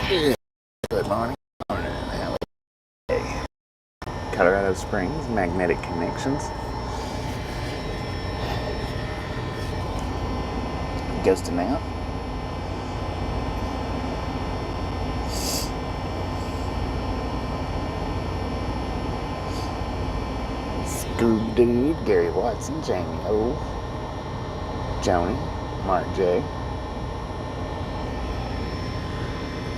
Good morning. Colorado Springs, magnetic connections. Ghosting out. Scoob-Doo, Gary Watson, Jamie O, Joni, Mark J,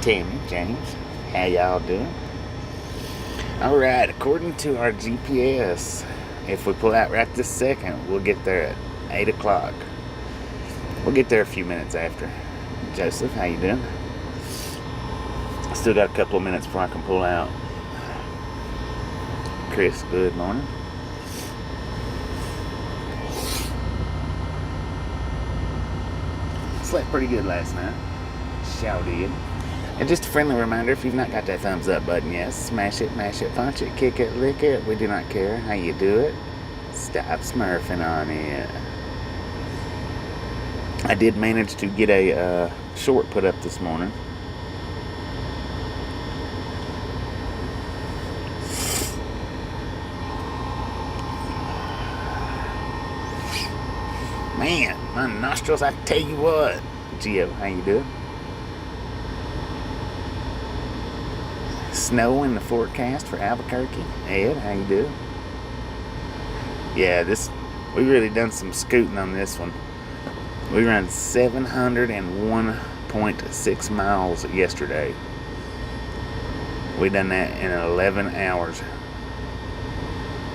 Tammy, James, how y'all doing? Alright, according to our GPS, if we pull out right this second, we'll get there at 8 o'clock. We'll get there a few minutes after. Joseph, how you doing? Still got a couple of minutes before I can pull out. Chris, good morning. Slept pretty good last night. Shall did. And just a friendly reminder, if you've not got that thumbs up button yet, smash it, mash it, punch it, kick it, lick it. We do not care how you do it. Stop smurfing on it. I did manage to get a short put up this morning. Man, my nostrils, I tell you what. Gio, how you doing? Snow in the forecast for Albuquerque. Ed, how you doing? Yeah, we really done some scooting on this one. We ran 701.6 miles yesterday. We done that in 11 hours.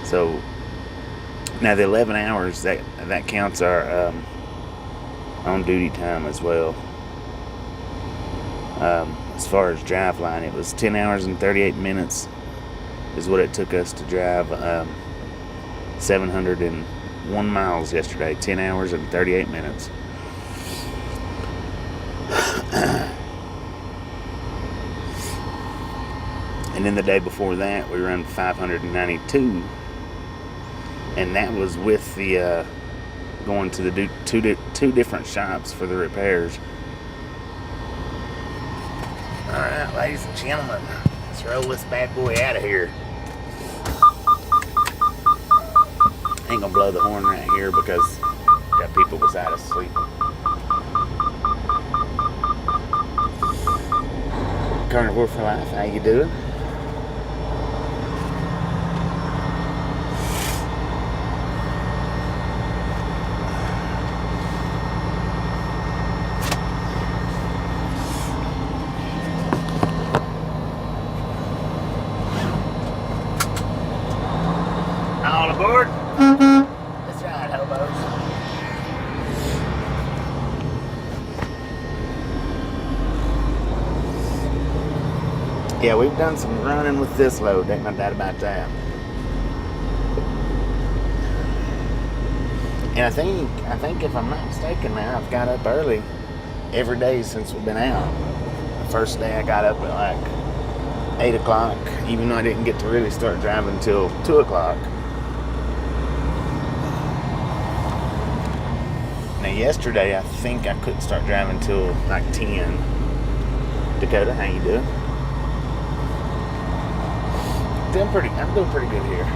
So now the 11 hours that counts our on duty time as well. As far as drive line, it was 10 hours and 38 minutes is what it took us to drive 701 miles yesterday. 10 hours and 38 minutes. And then the day before that, we ran 592, and that was with the going to the two different shops for the repairs. Alright, ladies and gentlemen, let's roll this bad boy out of here. I ain't gonna blow the horn right here because got people beside us sleeping. Carnivore for life, how you doing? All aboard? That's right, hobos. Yeah, we've done some running with this load, ain't no doubt about that. And I think if I'm not mistaken now, I've got up early every day since we've been out. The first day I got up at like 8 o'clock, even though I didn't get to really start driving until 2 o'clock. Now yesterday, I think I couldn't start driving until like 10. Dakota, how you doing? I'm doing pretty good here.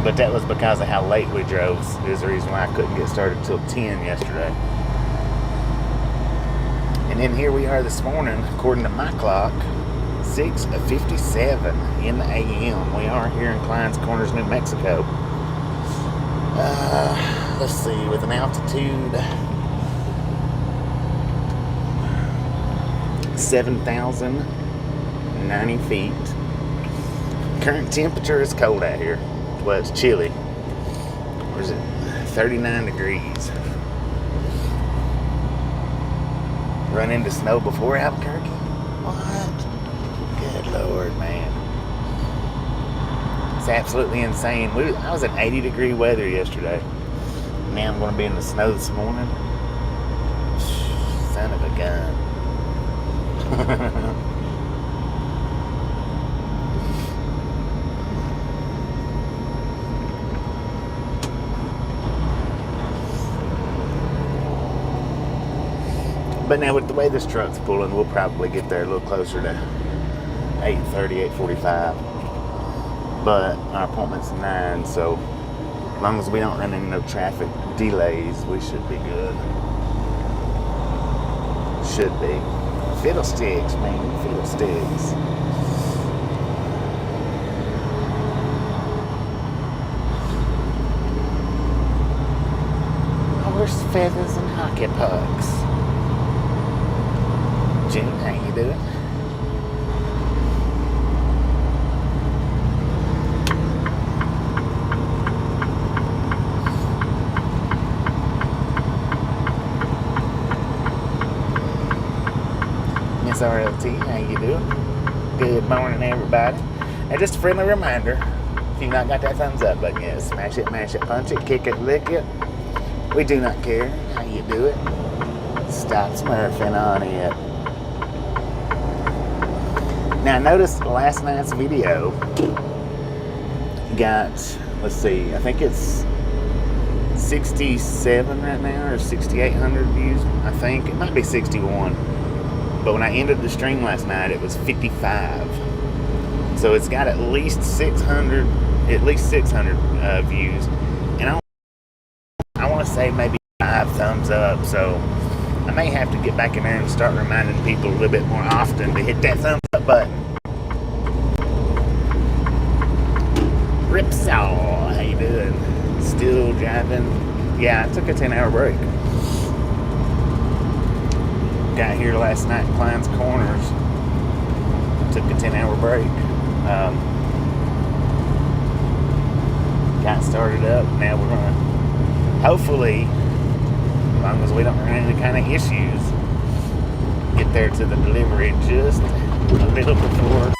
But that was because of how late we drove. Is the reason why I couldn't get started till 10 yesterday. And then here we are this morning, according to my clock, 6:57 in the a.m. We are here in Clines Corners, New Mexico. Let's see, with an altitude 7,090 feet. Current temperature is cold out here. Well, it's chilly. Or is it 39 degrees? Run into snow before Albuquerque? What? Good Lord, man. It's absolutely insane. I was in 80-degree weather yesterday. Now I'm going to be in the snow this morning. Son of a gun. But now with the way this truck's pulling, we'll probably get there a little closer to 8:30, 8:45. But our appointment's 9, so as long as we don't run into no traffic delays, we should be good. Should be. Fiddlesticks, man. Fiddlesticks. Horse feathers and hockey pucks. June, how you doing? Miss RLT, how you doing? Good morning, everybody. And just a friendly reminder, if you've not got that thumbs up button yet, smash it, mash it, punch it, kick it, lick it. We do not care how you do it. Stop smurfing on it. Now, I noticed last night's video got, let's see, I think it's 67 right now, or 6,800 views. I think it might be 61. But when I ended the stream last night, it was 55. So it's got at least 600 views. And I want to say maybe 5 thumbs up. So I may have to get back in there and start reminding people a little bit more often to hit that thumbs up button. Ripsaw, how you doing? Still driving? Yeah, I took a 10-hour break. Got here last night in Clines Corners. Took a 10-hour break. Got started up. Now we're going to, hopefully, as long as we don't run into any kind of issues, get there to the delivery just a little before.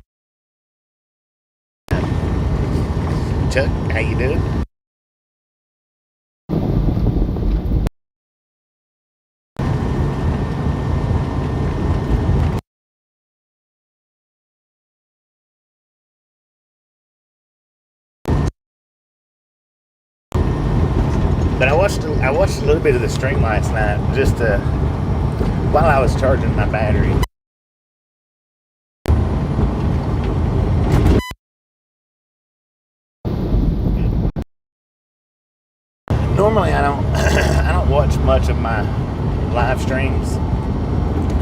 Chuck, how you doing? But I watched a little bit of the stream last night just while I was charging my battery. Normally I don't I don't watch much of my live streams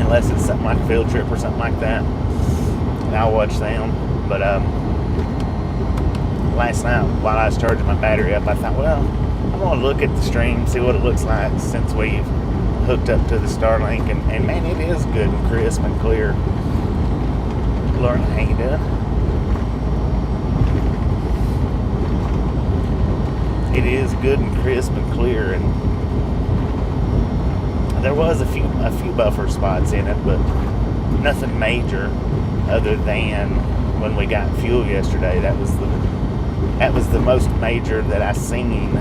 unless it's something like a field trip or something like that. And I'll watch them. But last night while I was charging my battery up, I thought, well, I'm going to look at the stream, see what it looks like since we've hooked up to the Starlink, and man, it is good and crisp and clear. Lauren, how you doing? It is good and crisp and clear, and there was a few buffer spots in it, but nothing major other than when we got fuel yesterday. That was the most major that I seen.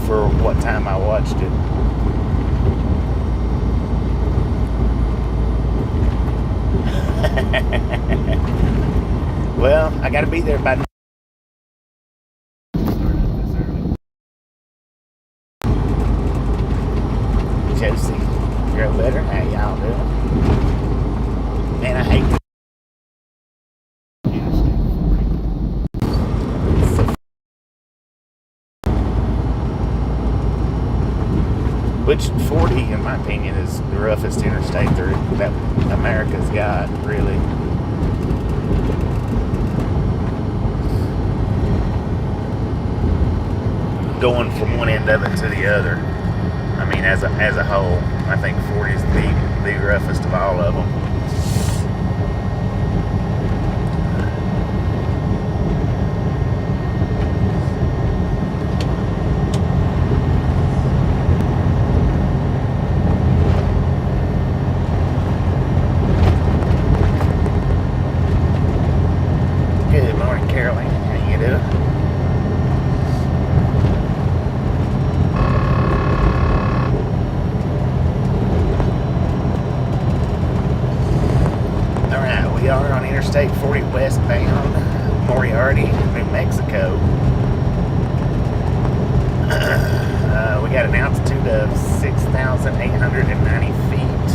For what time I watched it. Well, I gotta be there by Josie. Girl better. How y'all doing? Man, I hate to which 40, in my opinion, is the roughest interstate that America's got, really. Going from one end of it to the other. I mean, as a whole, I think 40 is the roughest of all of them. 2,890 feet.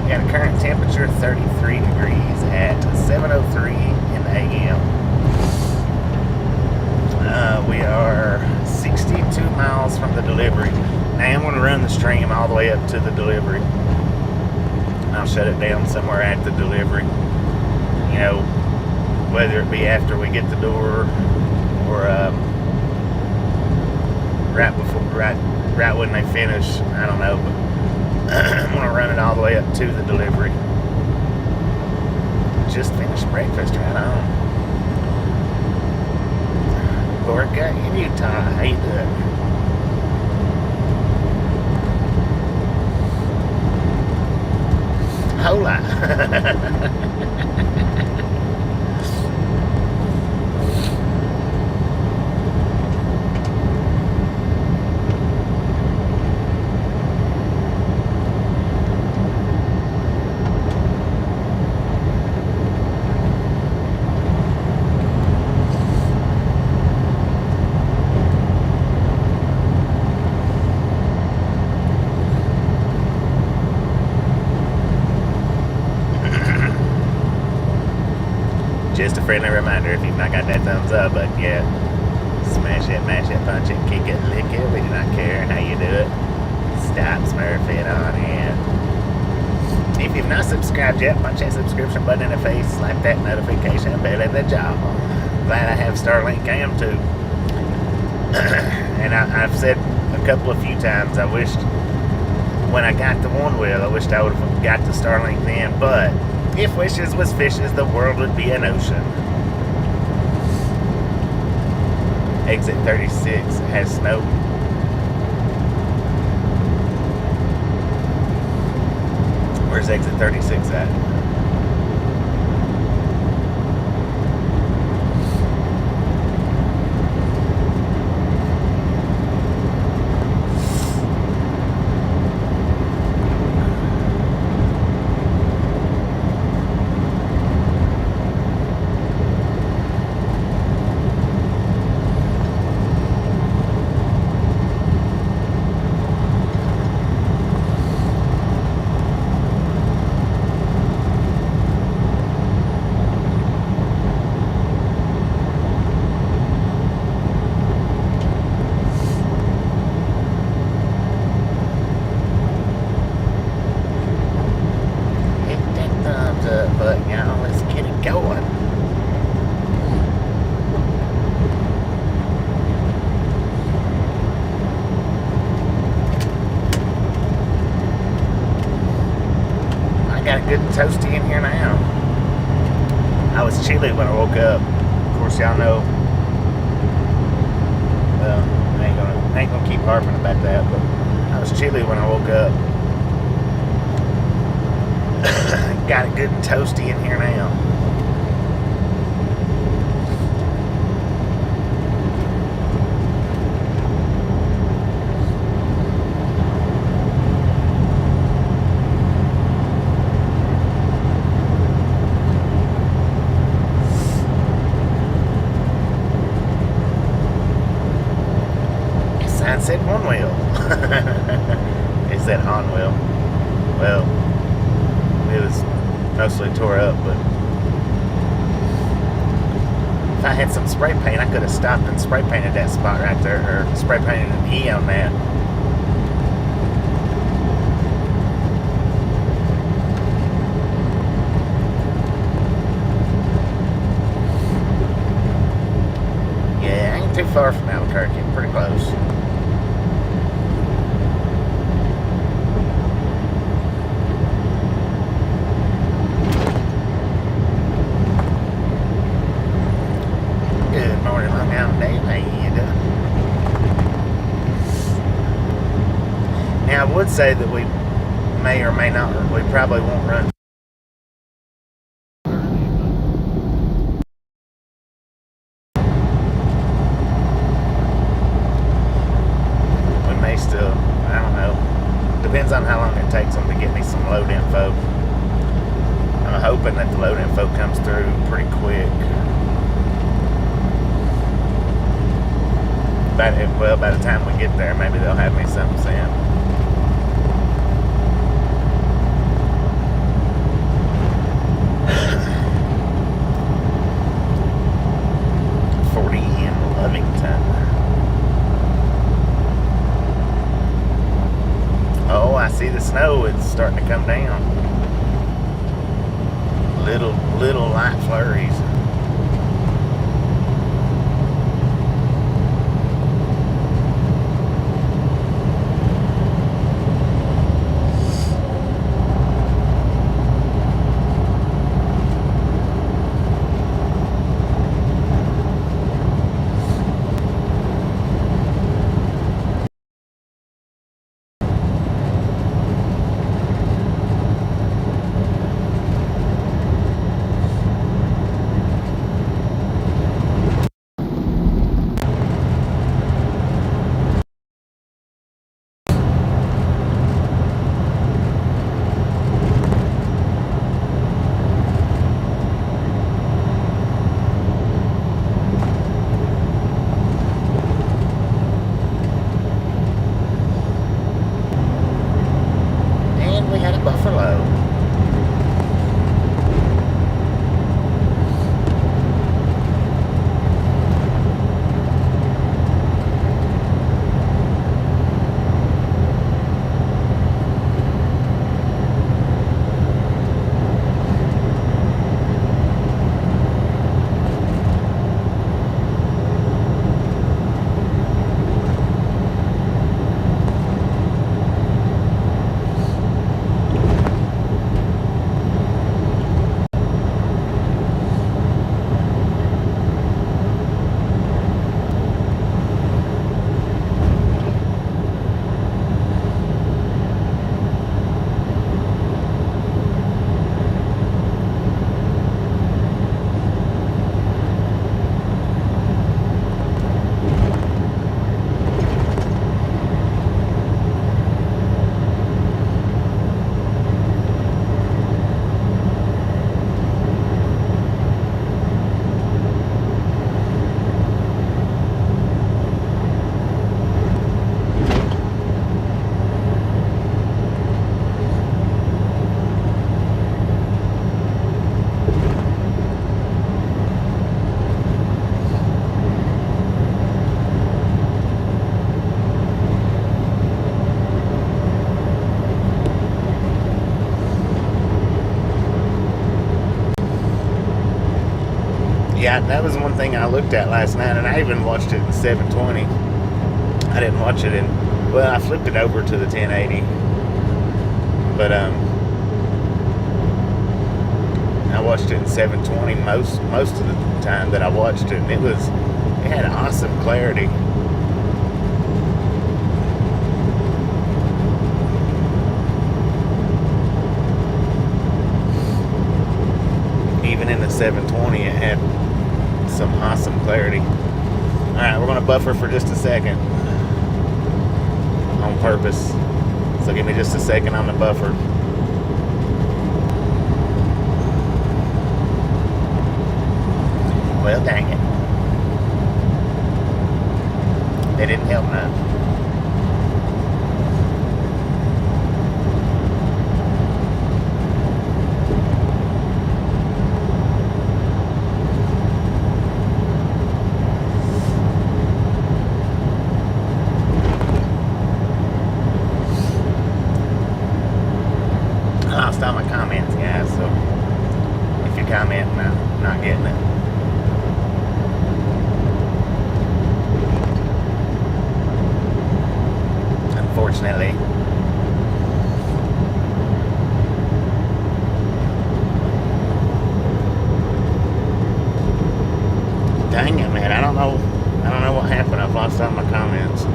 Got a current temperature 33 degrees at 7:03 in the a.m. We are 62 miles from the delivery. Now I'm going to run the stream all the way up to the delivery. I'll shut it down somewhere at the delivery. You know, whether it be after we get the door or right when they finish. I don't know, but I'm going to run it all the way up to the delivery. Just finished breakfast right on. Gorka in Utah, how you doing? Hola. Just a friendly reminder, if you've not got that thumbs up button yet, smash it, mash it, punch it, kick it, lick it. We do not care how you do it. Stop, smurf it on in. If you've not subscribed yet, punch that subscription button in the face, slap that notification bell in the jaw. Glad I have Starlink Cam too. And I've said a few times, I wished when I got the one wheel, I wished I would have got the Starlink then, but if wishes was fishes, the world would be an ocean. Exit 36 has snow. Where's exit 36 at? Toasty in here now. I was chilly when I woke up. Of course, y'all know. Well, I ain't gonna keep harping about that, but I was chilly when I woke up. Got it good and toasty in here now. Said one wheel. It said on wheel. Well, it was mostly tore up, but if I had some spray paint, I could have stopped and spray painted that spot right there, or spray painted an E on that. Yeah, I ain't too far from Albuquerque. I'm pretty close. I would say that we may or may not, we probably won't run. We may still, I don't know. Depends on how long it takes them to get me some load info. I'm hoping that the load info comes through pretty quick. By the time we get there, maybe they'll have me something sent. Farmington. Oh, I see the snow. It's starting to come down. Little light flurries. Yeah, that was one thing I looked at last night, and I even watched it in 720. I didn't watch it in, well, I flipped it over to the 1080, but I watched it in 720 most of the time that I watched it, and it had awesome clarity. Even in the 720, it had some awesome clarity. Alright, we're going to buffer for just a second on purpose. So give me just a second on the buffer. Well, dang it. They didn't help none. I lost all my comments, guys, so if you're commenting, I'm not getting it. Unfortunately. Dang it, man, I don't know what happened. I've lost all my comments.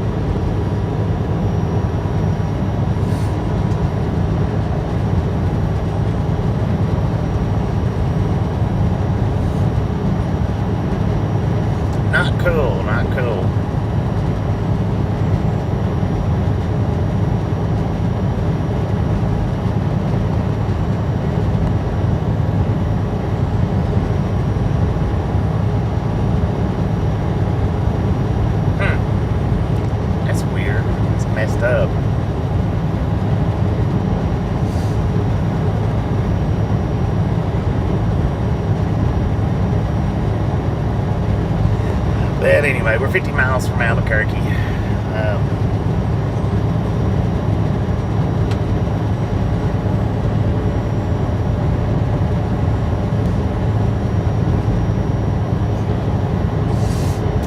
Not cool, not cool. anyway, we're 50 miles from Albuquerque.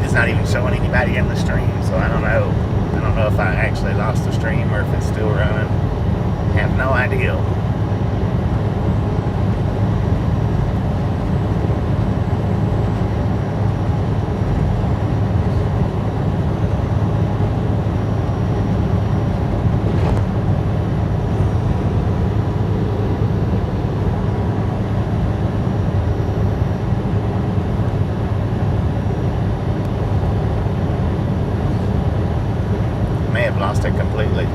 It's not even showing anybody in the stream, so I don't know. I don't know if I actually lost the stream or if it's still running. I have no idea. Lost it completely.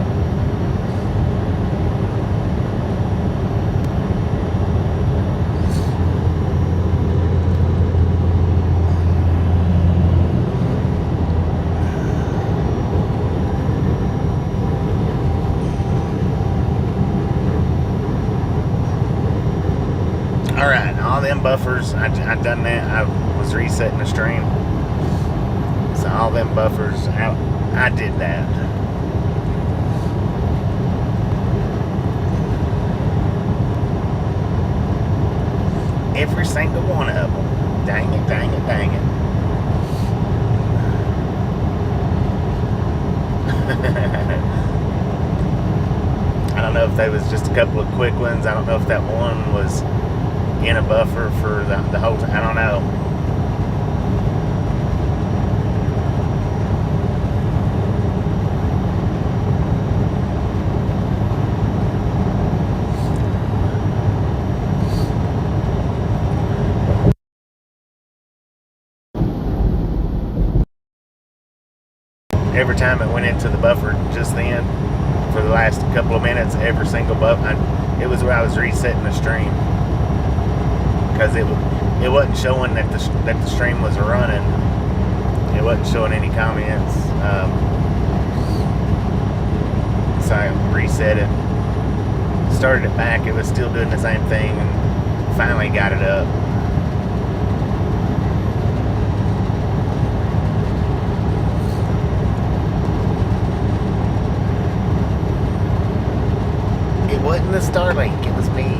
Alright, all them buffers, I done that. I was resetting the stream. So all them buffers, I did that. Every single one of them. Dang it, dang it, dang it. I don't know if they was just a couple of quick ones. I don't know if that one was in a buffer for the whole time. I don't know. Every time it went into the buffer just then, for the last couple of minutes, every single buffer, it was where I was resetting the stream, because it wasn't showing that the stream was running. It wasn't showing any comments. So I reset it, started it back. It was still doing the same thing, and finally got it up. It wasn't the Starlink, it was me.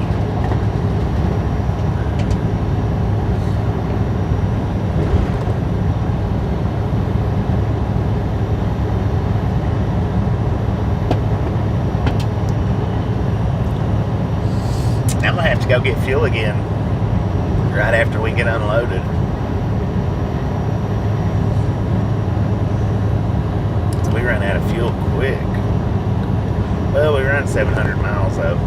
I'm gonna have to go get fuel again right after we get unloaded. So we run out of fuel quick. Well, we run 700 miles though.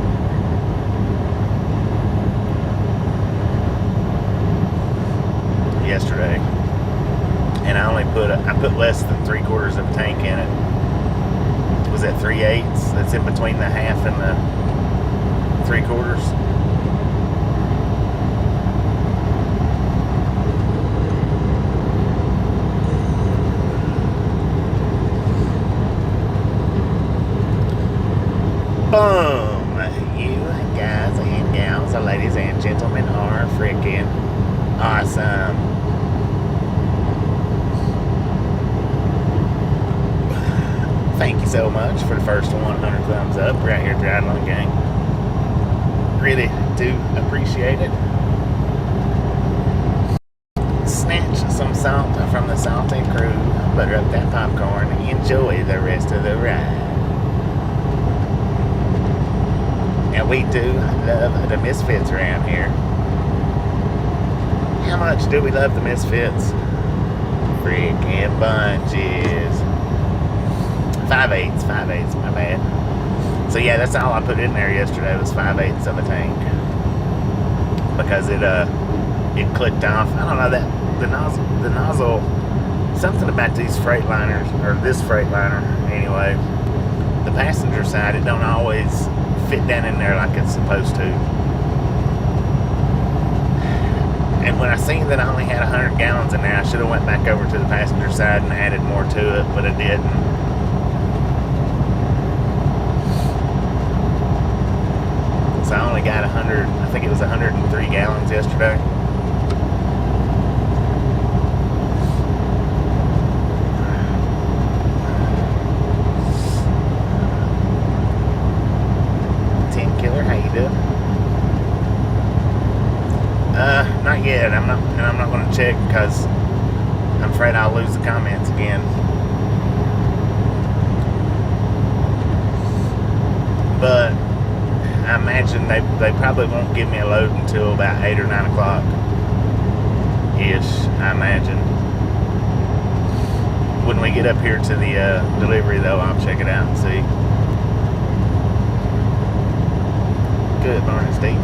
Yesterday, and I put less than 3/4 of a tank in it. Was that 3/8? That's in between the half and the 3/4. Boom! You guys and gals, ladies and gentlemen, are freaking awesome. Thank you so much for the first 100 thumbs up right here at Ride Along Gang. Really do appreciate it. Snatch some salt from the salty crew, butter up that popcorn, enjoy the rest of the ride. And we do love the Misfits around here. How much do we love the Misfits? Freaking bunches. 5/8, my bad. So yeah, that's all I put in there yesterday was 5/8 of a tank. Because it clicked off. I don't know, that the nozzle, something about these Freightliners, or this Freightliner anyway, the passenger side, it don't always fit down in there like it's supposed to. And when I seen that I only had 100 gallons in there, I should have went back over to the passenger side and added more to it, but I didn't. So I only got 100, I think it was 103 gallons yesterday. check because I'm afraid I'll lose the comments again. But I imagine they probably won't give me a load until about 8 or 9 o'clock ish, I imagine. When we get up here to the delivery, though, I'll check it out and see. Good morning, Steve.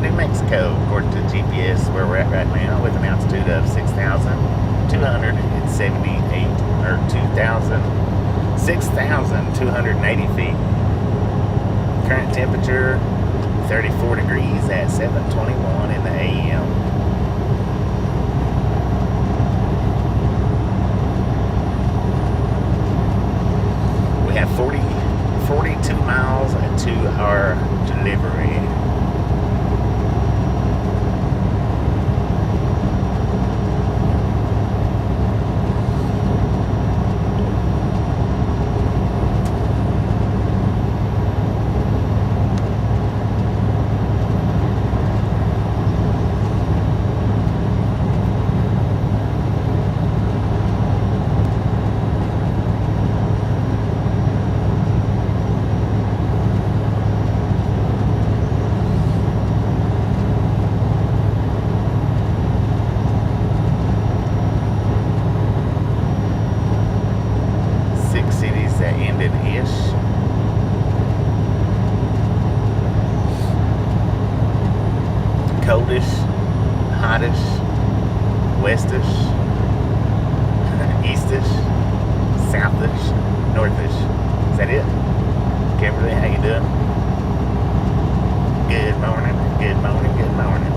New Mexico, according to GPS, where we're at right now, with an altitude of 6,278 or 6,280 feet. Current temperature 34 degrees at 7:21 in the AM. We have 42 miles to our delivery. Coldish, hottish, westish, eastish, southish, northish. Is that it? Kimberly, how you doing? Good morning, good morning, good morning.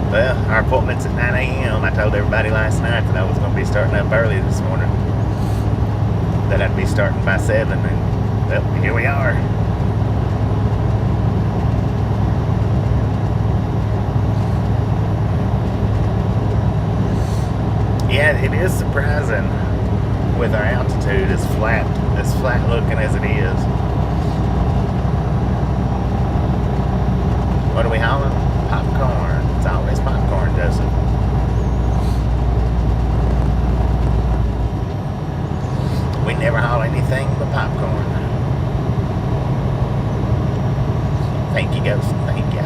Well, our appointment's at 9 a.m. I told everybody last night that I was going to be starting up early this morning. That I'd be starting by 7, and well, here we are. Yeah, it is surprising with our altitude as flat looking as it is. What are we hauling? Popcorn. It's always popcorn, does it? We never haul anything but popcorn. Thank you, Ghost. Thank you.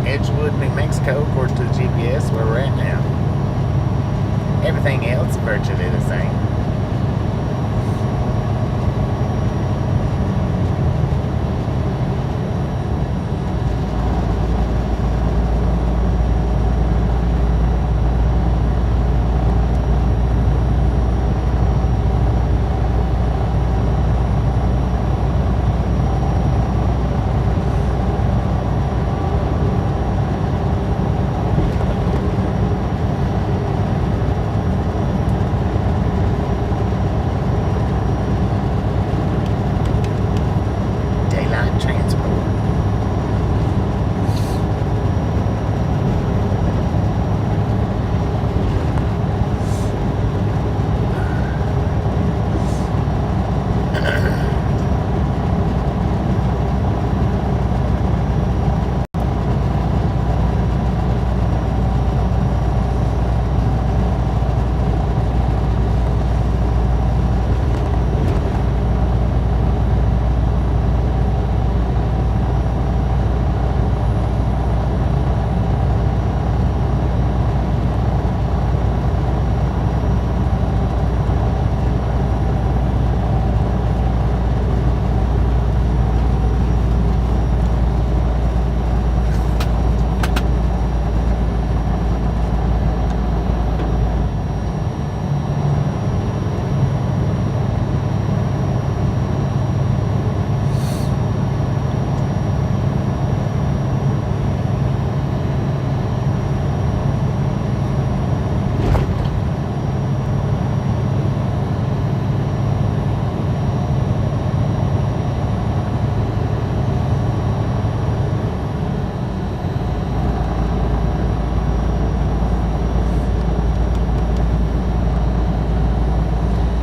Edgewood, New Mexico, according to the GPS, where we're at now. Everything else virtually the same.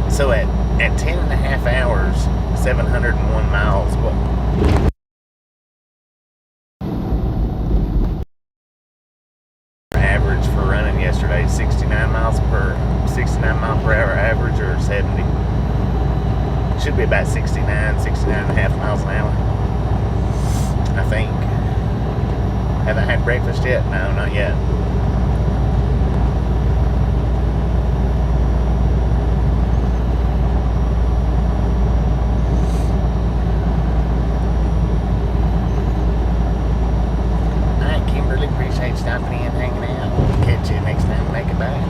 So at 10 and a half hours, 701 miles, well, average for running yesterday, 69 mile per hour average, or 70. Should be about 69 and a half miles an hour, I think. Haven't had breakfast yet? No, not yet. Stopping in, hanging out. Catch you next time we make it back.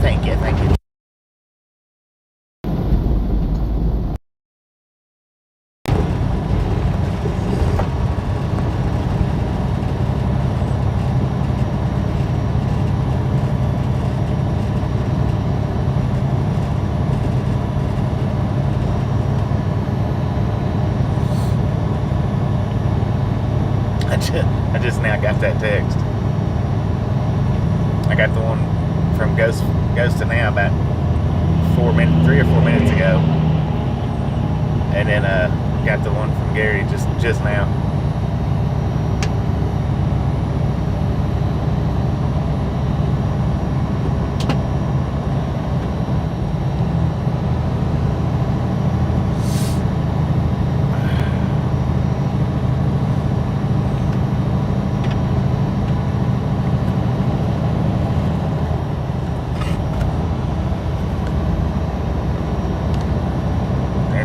Thank you. I just now got that text. I got the one from Ghost to now about 3 or 4 minutes ago, and then got the one from Gary just now.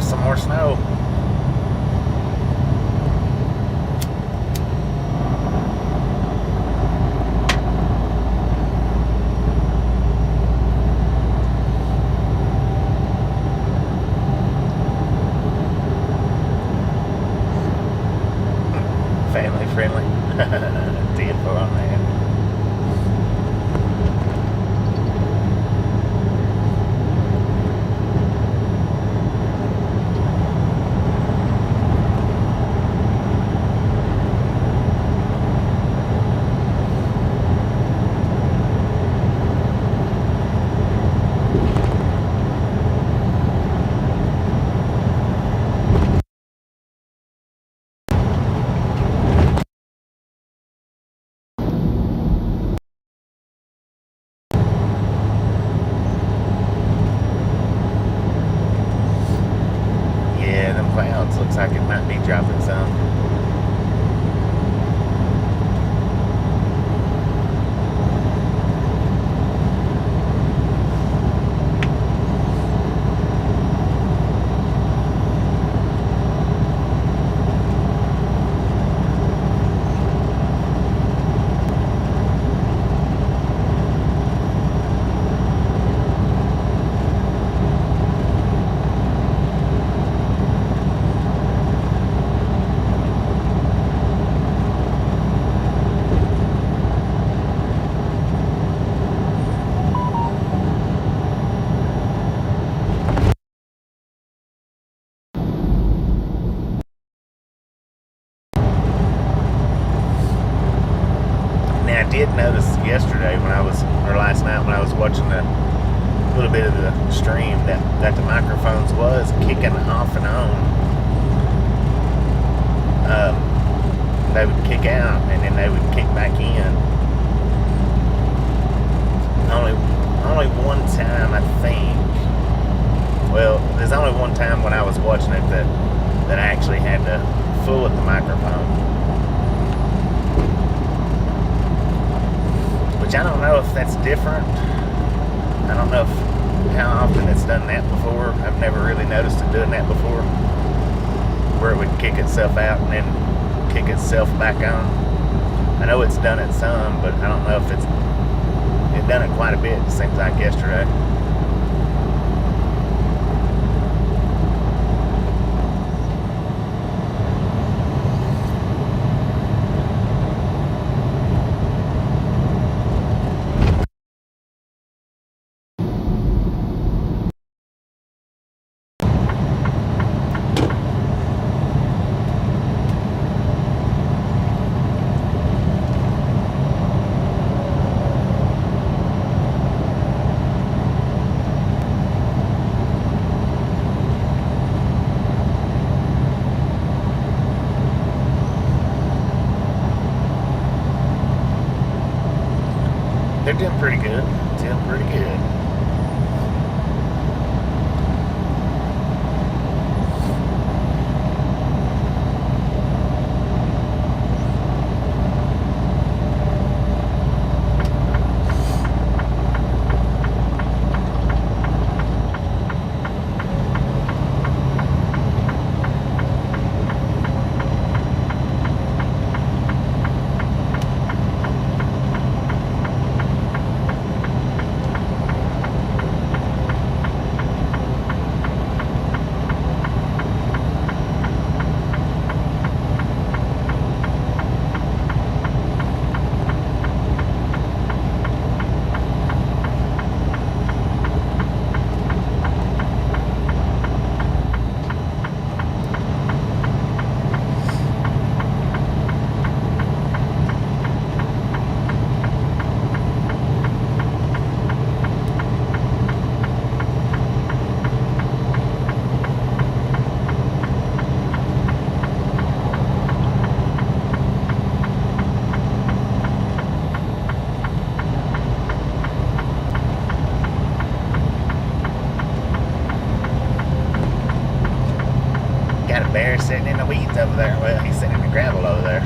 Some more snow. Family friendly. The info on that. noticed yesterday or last night when I was watching a little bit of the stream that the microphones was kicking off and on. They would kick out and then they would kick back in. Only one time, I think. Well, there's only one time when I was watching it that I actually had to fool with the microphone. Which I don't know if that's different. I don't know how often it's done that before. I've never really noticed it doing that before, where it would kick itself out and then kick itself back on. I know it's done it some, but I don't know if it done it quite a bit, it seems like yesterday. They're doing pretty good. Doing pretty good. Got a bear sitting in the weeds over there. Well, he's sitting in the gravel over there.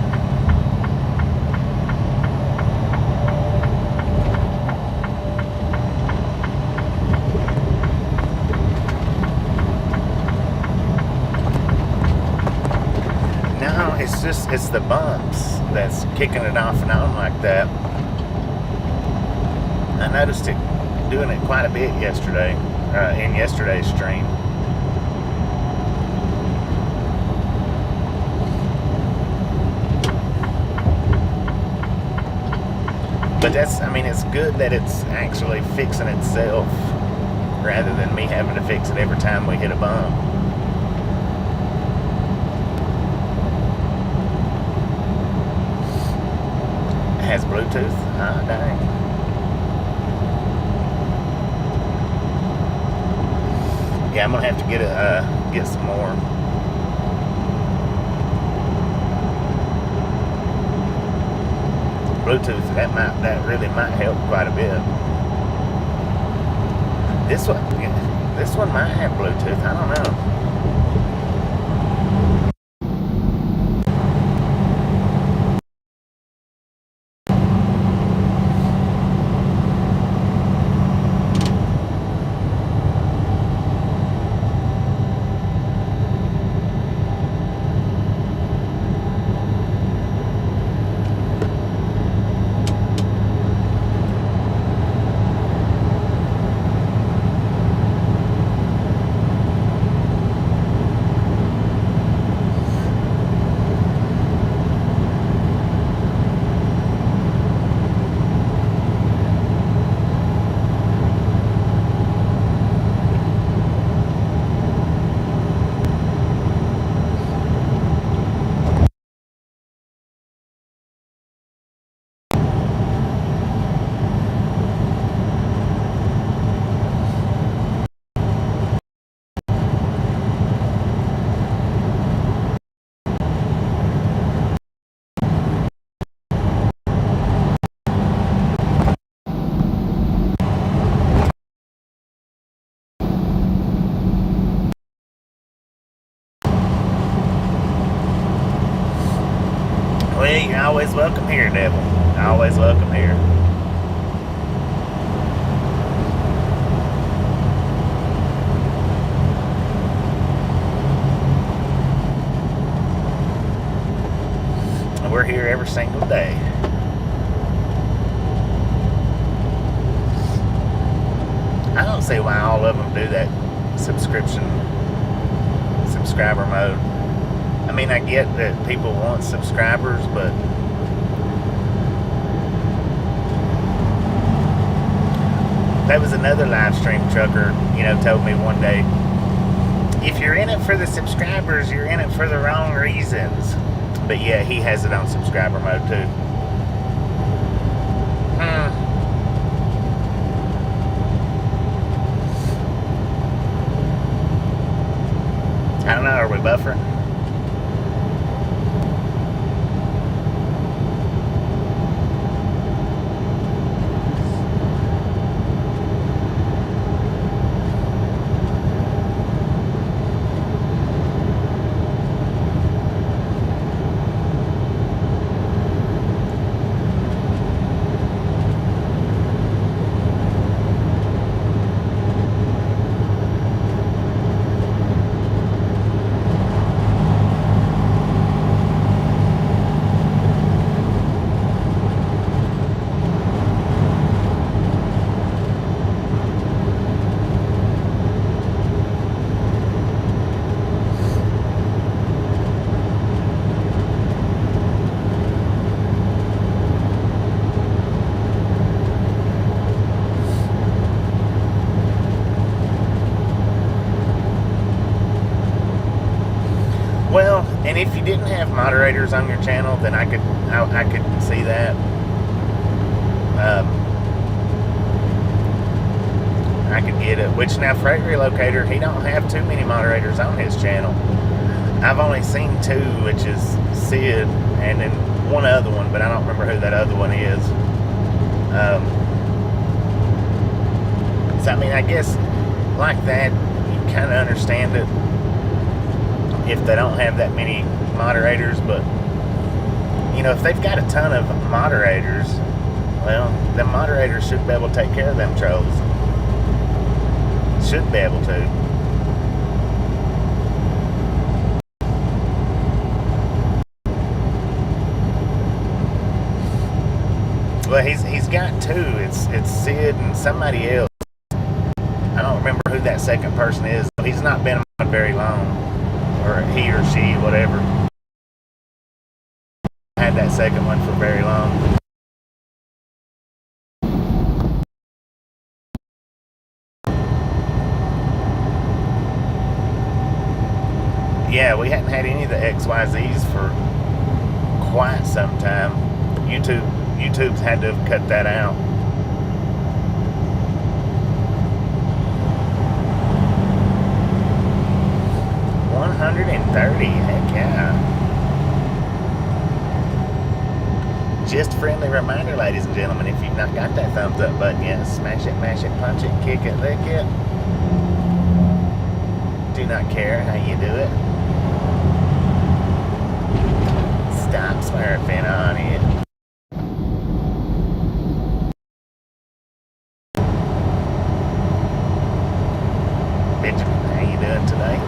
No, it's the bumps that's kicking it off and on like that. I noticed it doing it quite a bit yesterday, in yesterday's stream. But it's good that it's actually fixing itself rather than me having to fix it every time we hit a bump. It has Bluetooth? Ah, dang. Yeah, I'm gonna have to get some more. Bluetooth, that really might help quite a bit. This one might have Bluetooth, I don't know. Well, you're always welcome here, Devil. Always welcome here. We're here every single day. I don't see why all of them do that subscriber mode. I mean, I get that people want subscribers, but that was another live stream trucker, told me one day, if you're in it for the subscribers, you're in it for the wrong reasons. But yeah, he has it on subscriber mode too. I don't know, are we buffering? Well, and if you didn't have moderators on your channel, then I could see that. I could get it. Which now, Freight Relocator, he don't have too many moderators on his channel. I've only seen two, which is Sid and then one other one, but I don't remember who that other one is. So I mean, I guess like that, you kind of understand it if they don't have that many moderators. But if they've got a ton of moderators, well, the moderators should be able to take care of them trolls. Should be able to. Well, he's got two. It's Sid and somebody else. I don't remember who that second person is. He's not been on very long, or he or she, whatever. I had that second one for very long. Yeah, we hadn't had any of the XYZs for quite some time. YouTube's had to have cut that out. $130, heck yeah. Just a friendly reminder, ladies and gentlemen, if you've not got that thumbs up button yet, smash it, mash it, punch it, kick it, lick it. Do not care how you do it. Stop smurfing on it. Benjamin, how you doing today?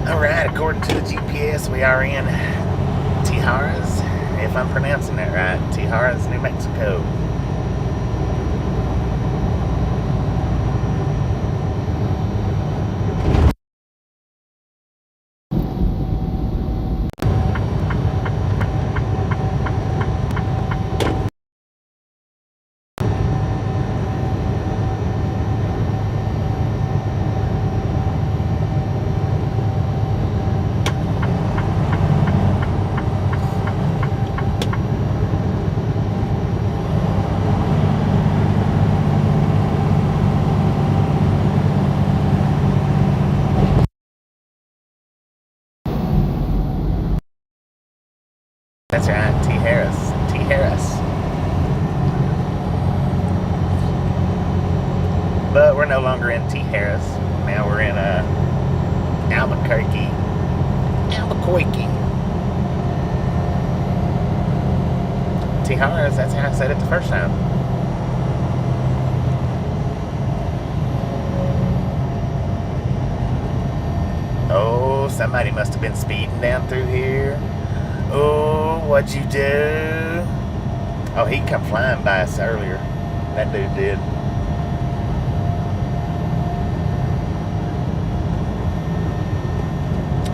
Alright, according to the GPS, we are in Tijeras, if I'm pronouncing that right. Tijeras, New Mexico. That's right, Tijeras. But we're no longer in Tijeras. Now we're in Albuquerque. Tijaras, that's how I said it the first time. Oh, somebody must have been speeding down through here. Oh, what'd you do? Oh, he come flying by us earlier. That dude did.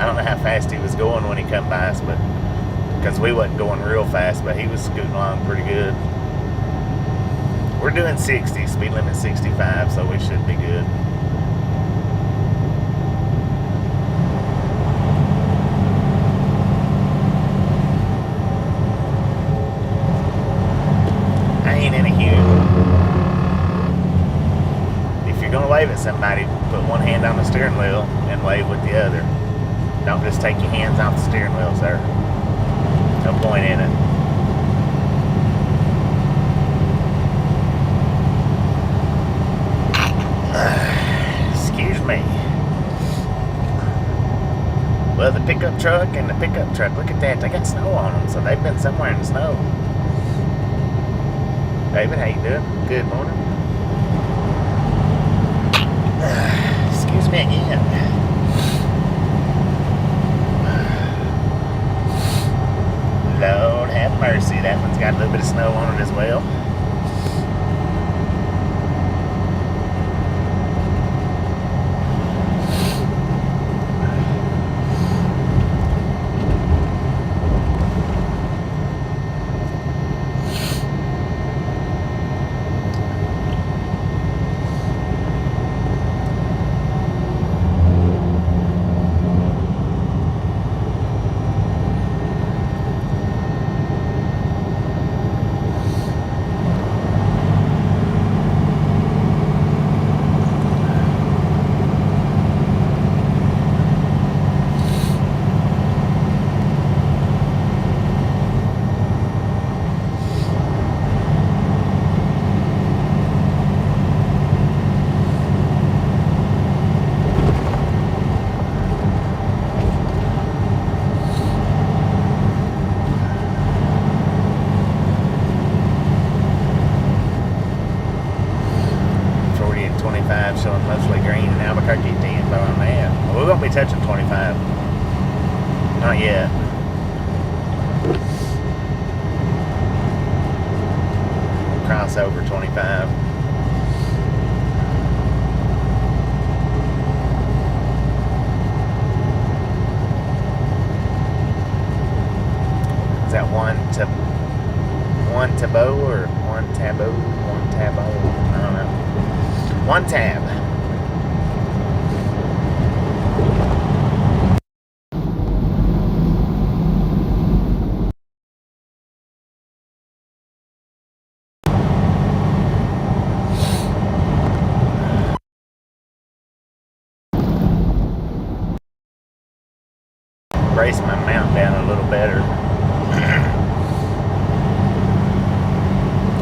I don't know how fast he was going when he come by us, but because we wasn't going real fast, but he was scooting along pretty good. We're doing 60, speed limit 65, so we should be good. I ain't in a huge. If you're gonna wave at somebody, put one hand on the steering wheel and wave with the other. Don't just take your hands off the steering wheel, sir. No point in it. Excuse me. Well, the pickup truck and the pickup truck, look at that. They got snow on them, so they've been somewhere in the snow. David, how you doing? Good morning. Excuse me again. Lord have mercy. That one's got a little bit of snow on it as well. Showing mostly green in Albuquerque, 10 on that. We're going to be touching 25. Not yet. We'll cross over 25. Is that one taboo or one taboo? One taboo? I don't know. One tab. Brace my mount down a little better.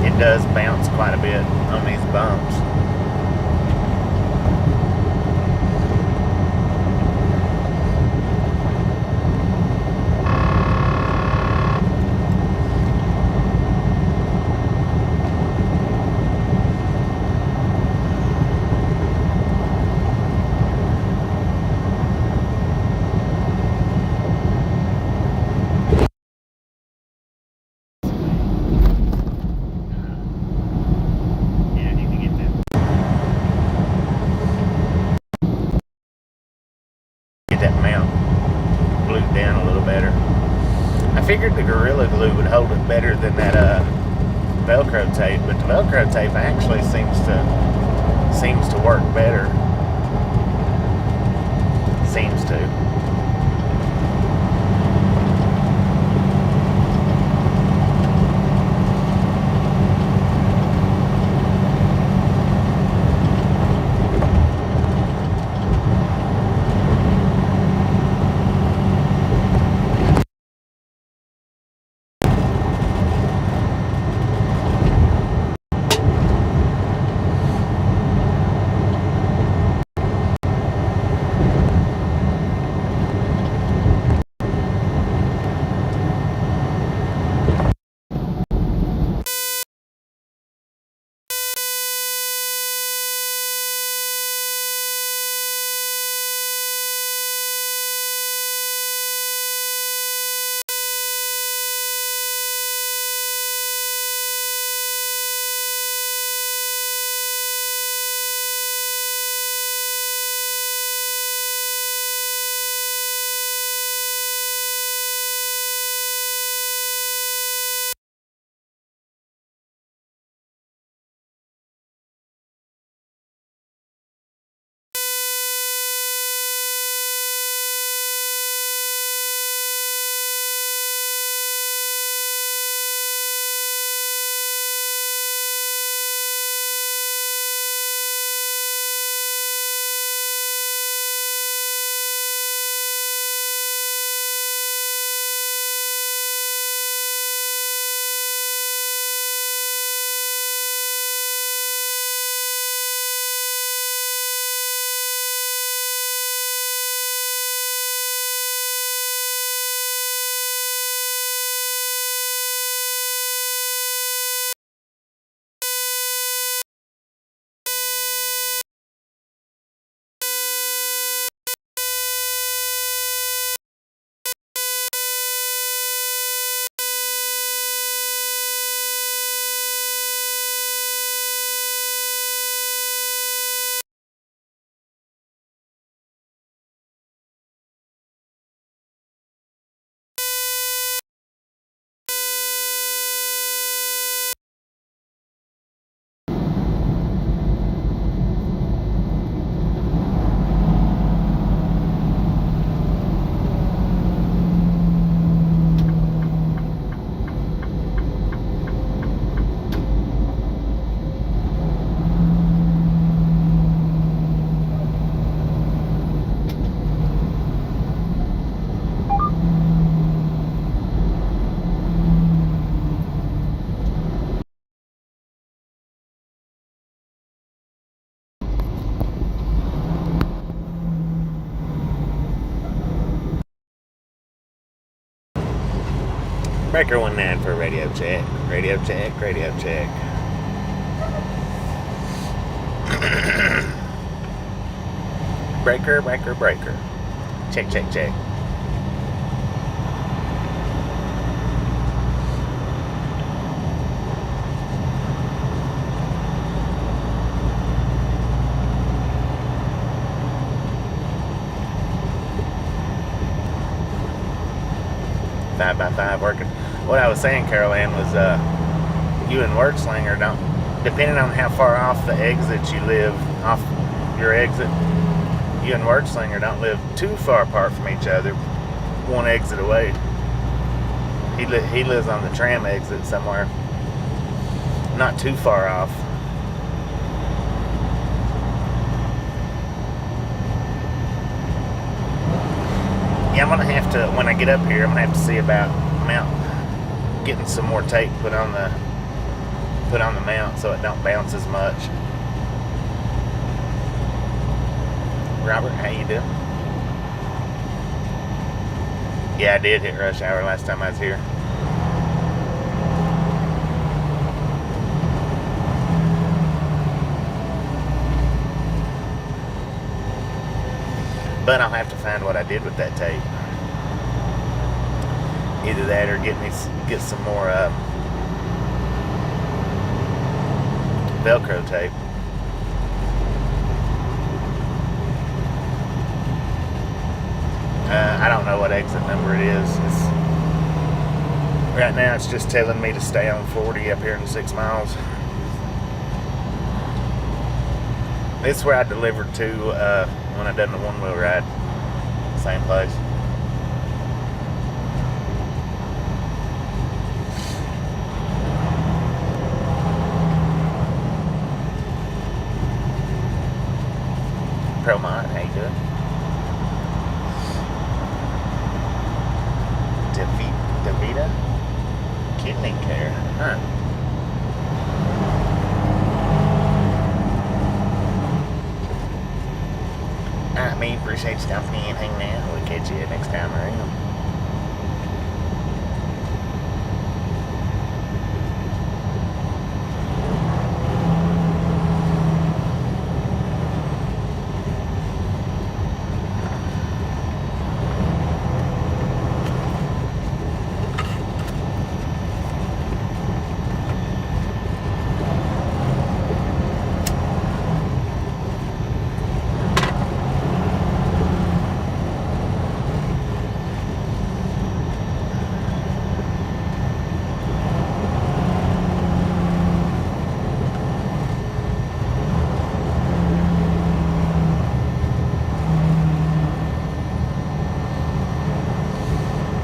It does bounce quite a bit on these bumps. I figured the Gorilla Glue would hold it better than that Velcro tape, but the Velcro tape actually seems to work better. Seems to. Breaker 19 for radio check. Radio check, radio check. Breaker, breaker, breaker. Check, check, check. Five by five working. What I was saying, Carol Ann, was you and Word Slinger don't, depending on how far off the exit you live, off your exit, you and Word Slinger don't live too far apart from each other, one exit away. He lives on the tram exit somewhere, not too far off. Yeah, I'm gonna have to, when I get up here, I'm gonna have to see about getting some more tape put on the mount so it don't bounce as much. Robert, how you doing? Yeah, I did hit rush hour last time I was here. But I'll have to find what I did with that tape. Either that or get some more Velcro tape. I don't know what exit number it is. Right now it's just telling me to stay on 40 up here in 6 miles. This is where I delivered to when I done the one-wheel ride. Same place. Promont, how you doing? Davita? Kidney care, huh? Alright, me, appreciate you stopping in and hanging out. We'll catch you next time around.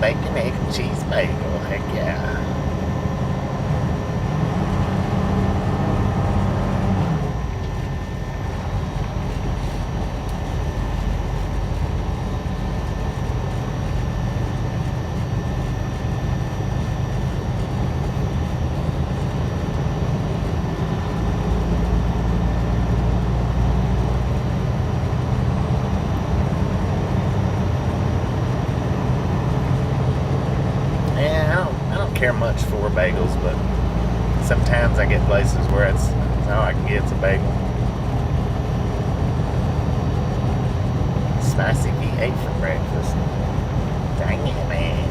Bacon, egg, and cheese bagel, heck yeah. Care much for bagels, but sometimes I get places where it's all I can get is a bagel. Spicy V8 for breakfast. Dang it, man.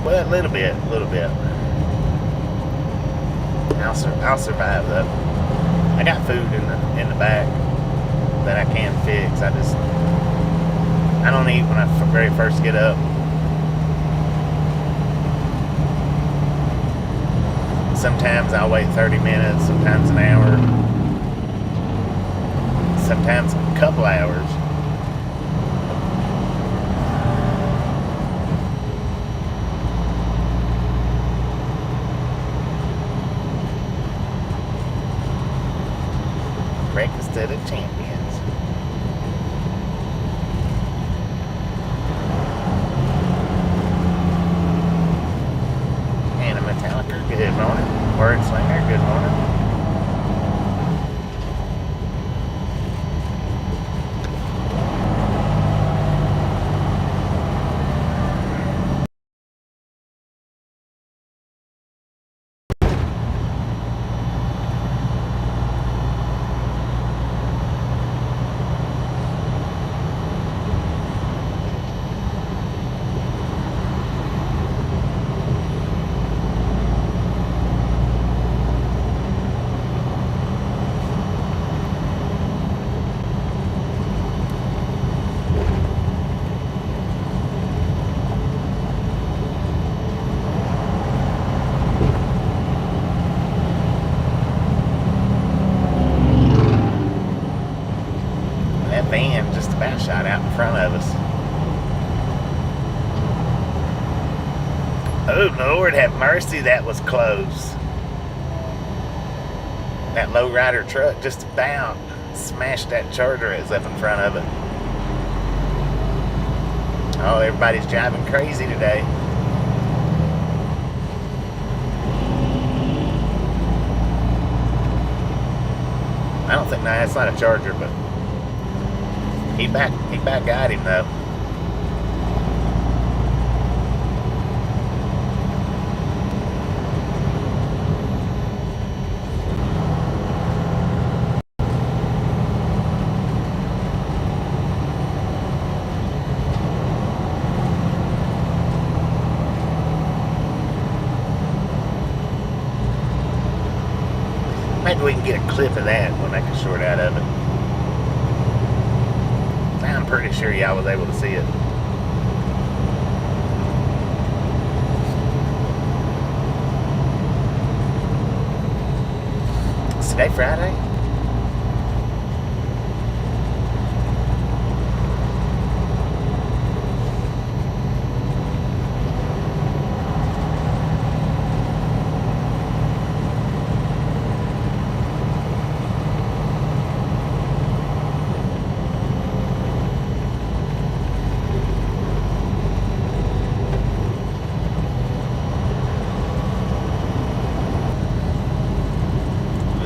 Well, a little bit. I'll survive though. I got food in the back that I can fix. I don't eat when I very first get up. Sometimes I'll wait 30 minutes, sometimes an hour, sometimes a couple hours. Breakfast of the champions. shot out in front of us. Oh, Lord have mercy, that was close. That lowrider truck just about smashed that Charger that's up in front of it. Oh, everybody's driving crazy today. I don't think, nah, it's not a Charger, but he back got him though. Maybe we can get a clip of that. We'll make a short out of it. I'm pretty sure y'all was able to see it. Is today Friday?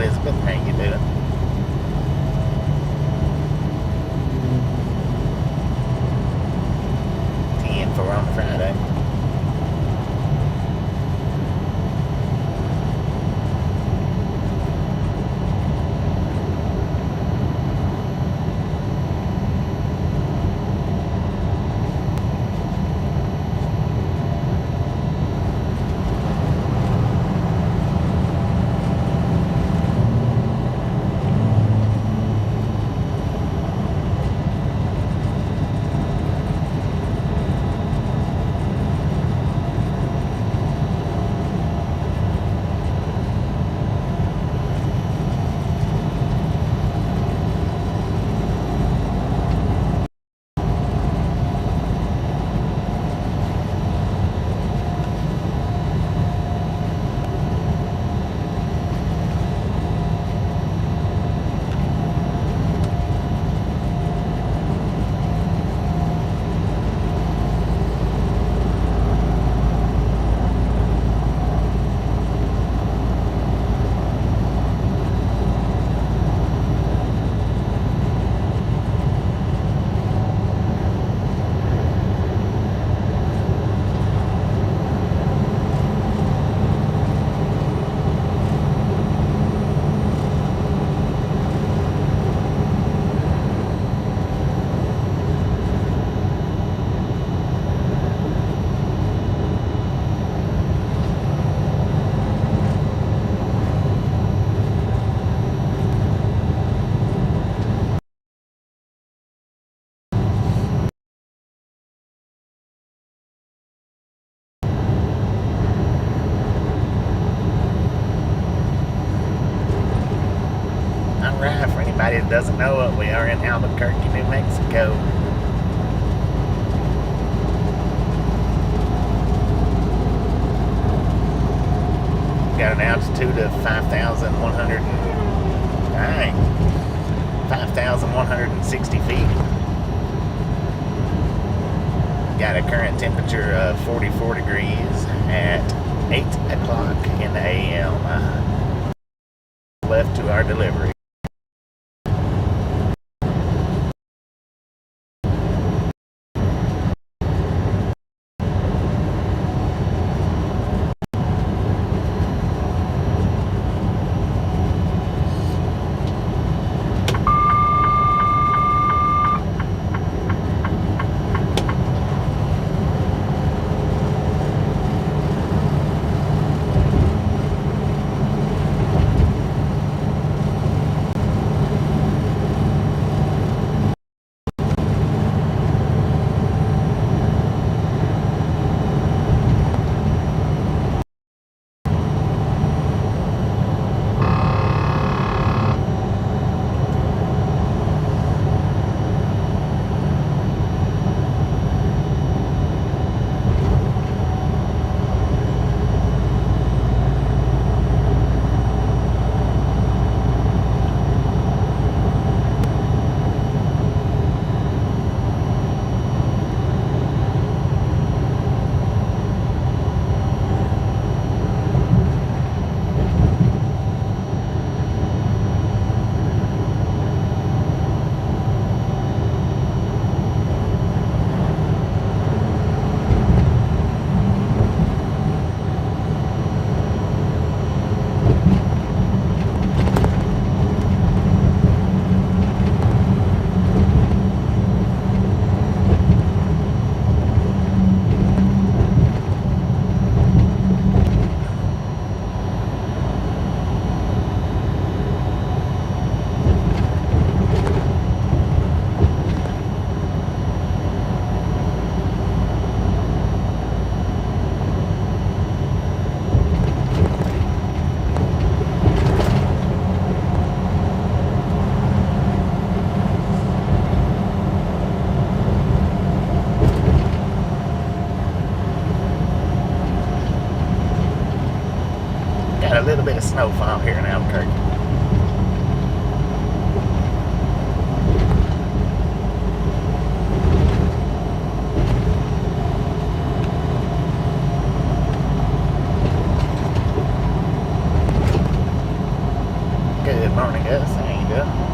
Elizabeth, how you doing? For on Friday. Alright, for anybody that doesn't know it, we are in Albuquerque, New Mexico. Got an altitude of 5,160 feet. Got a current temperature of 44 degrees at 8 o'clock in the a.m. Left to our delivery. a little bit of snowfall here in Albuquerque. Good morning, Gus. How you doing?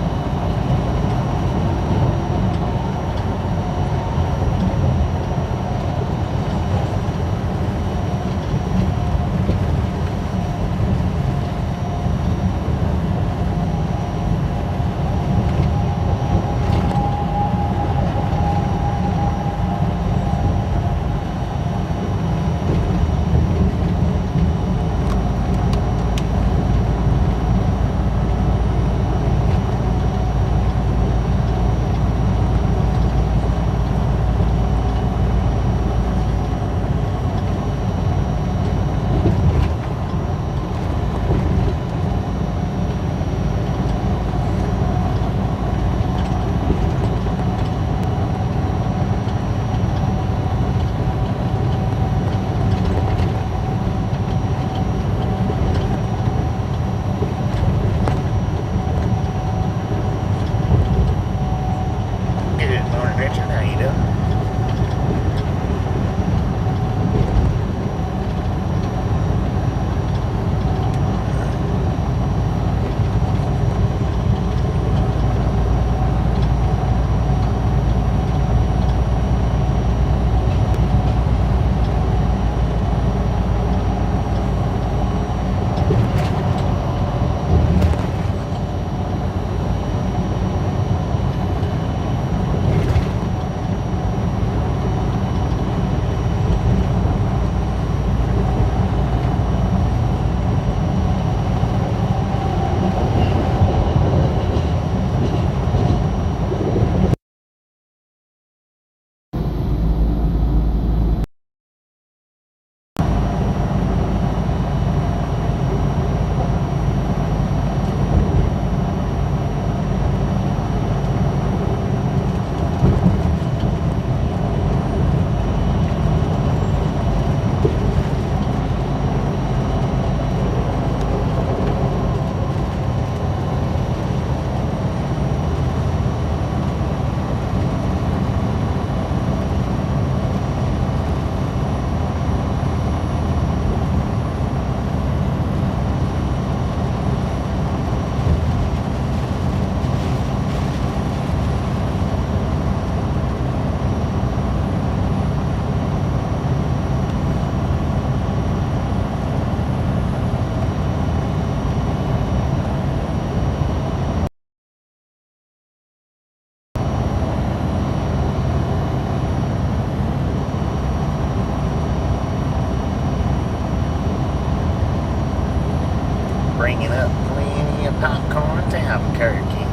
Bringing up plenty of popcorn to Albuquerque.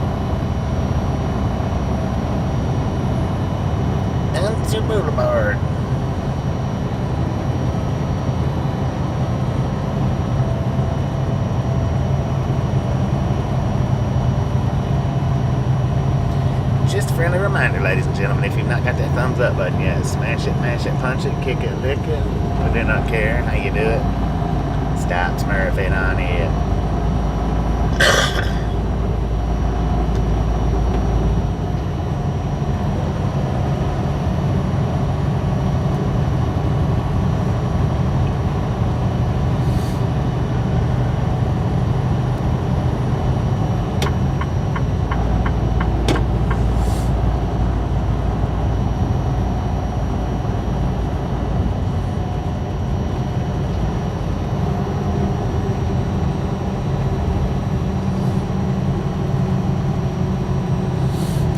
Into Boulevard. Just a friendly reminder, ladies and gentlemen, if you've not got that thumbs up button yet, smash it, mash it, punch it, kick it, lick it. We do not care how you do it. Stop smurfing on it.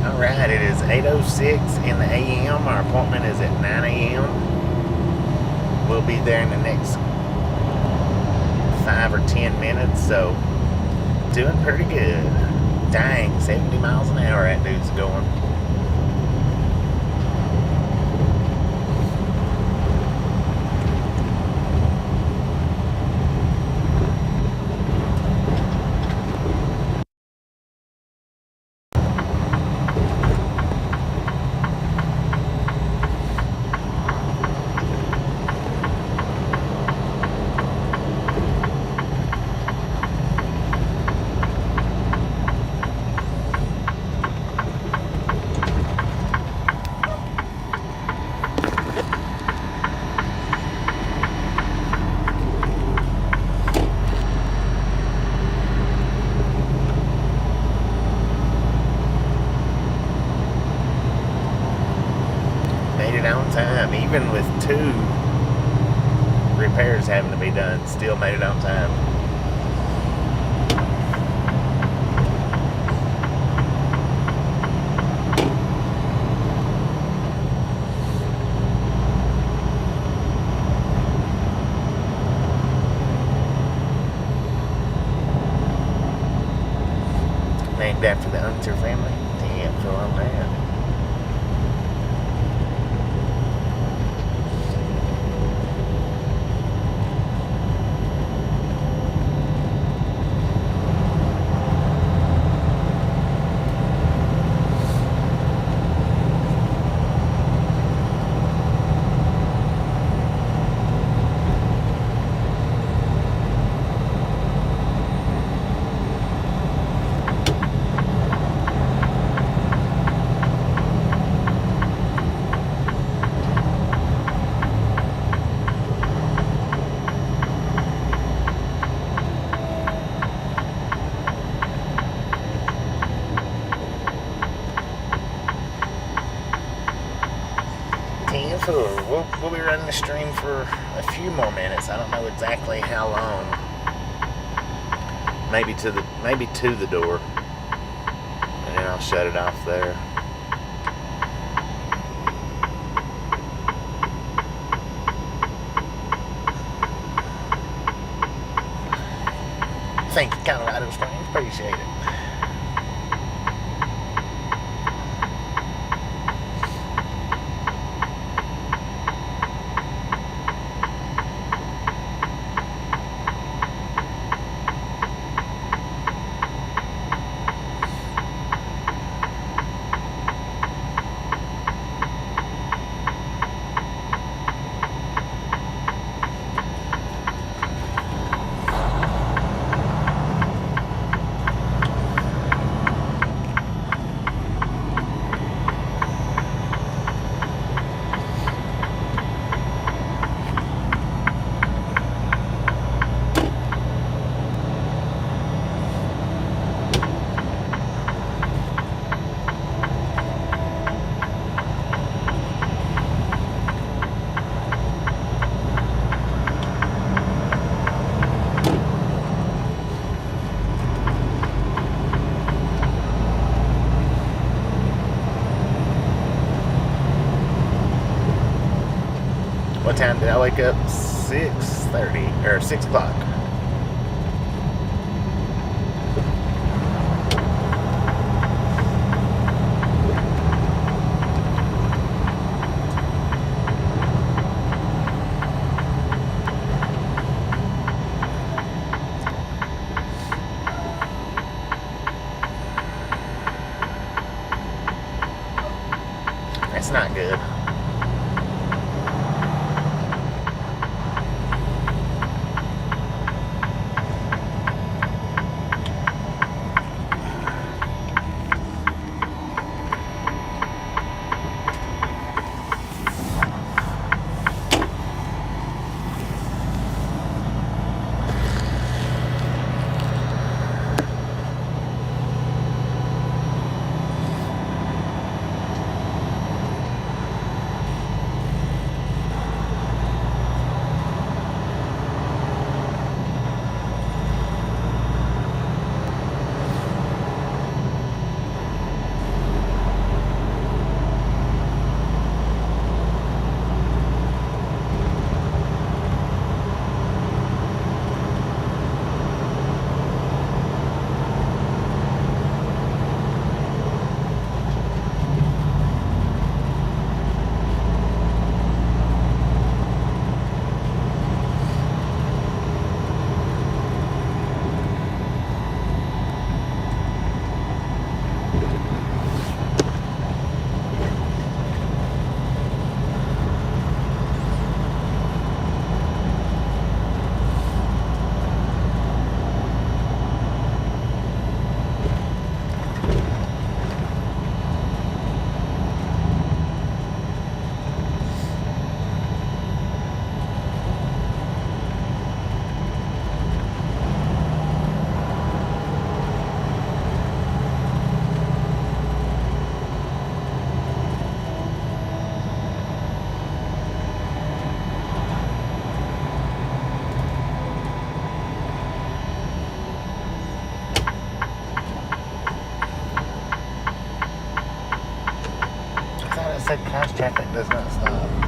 Alright, it is 8:06 in the AM. Our appointment is at 9 AM. We'll be there in the next 5 or 10 minutes, so doing pretty good. Dang, 70 miles an hour that dude's going. made it on time. Even with 2 repairs having to be done, still made it on time. Named after the Unser family. Damn, so on that. We'll be running the stream for a few more minutes. I don't know exactly how long. Maybe to the door, and then I'll shut it off there. Thank you, Colorado Springs. Appreciate it. What time did I wake up? 6:30 or 6 o'clock. That's not good. Traffic does not stop.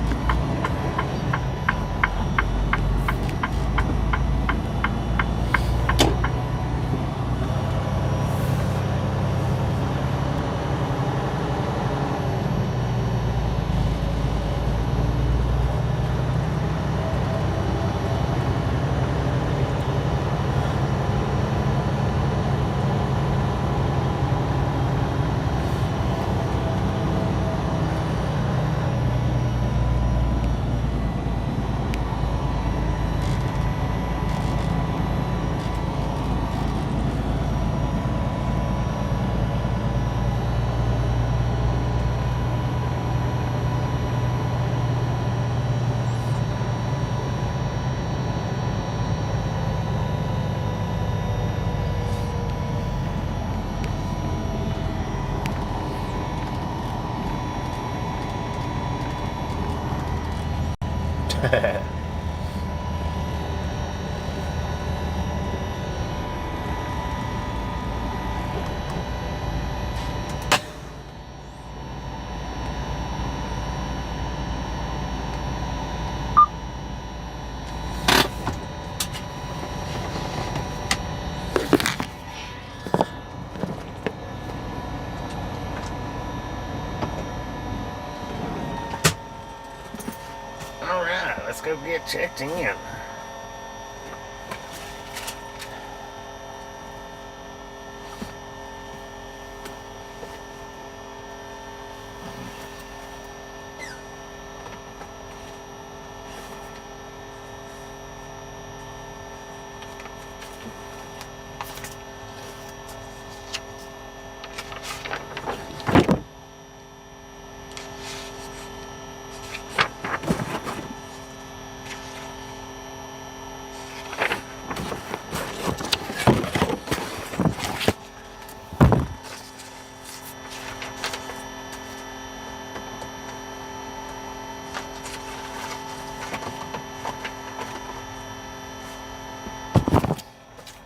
Alright, let's go get checked in.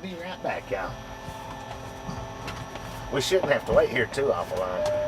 Be right back, y'all. We shouldn't have to wait here too awful long.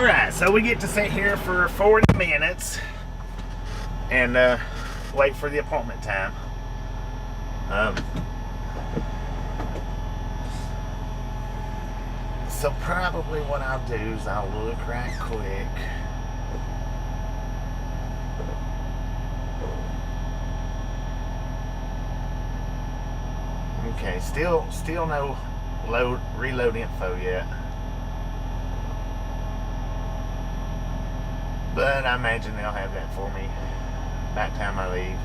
Alright, so we get to sit here for 40 minutes and wait for the appointment time. So probably what I'll do is I'll look right quick. Okay, still no reload info yet. But I imagine they'll have that for me by the time I leave.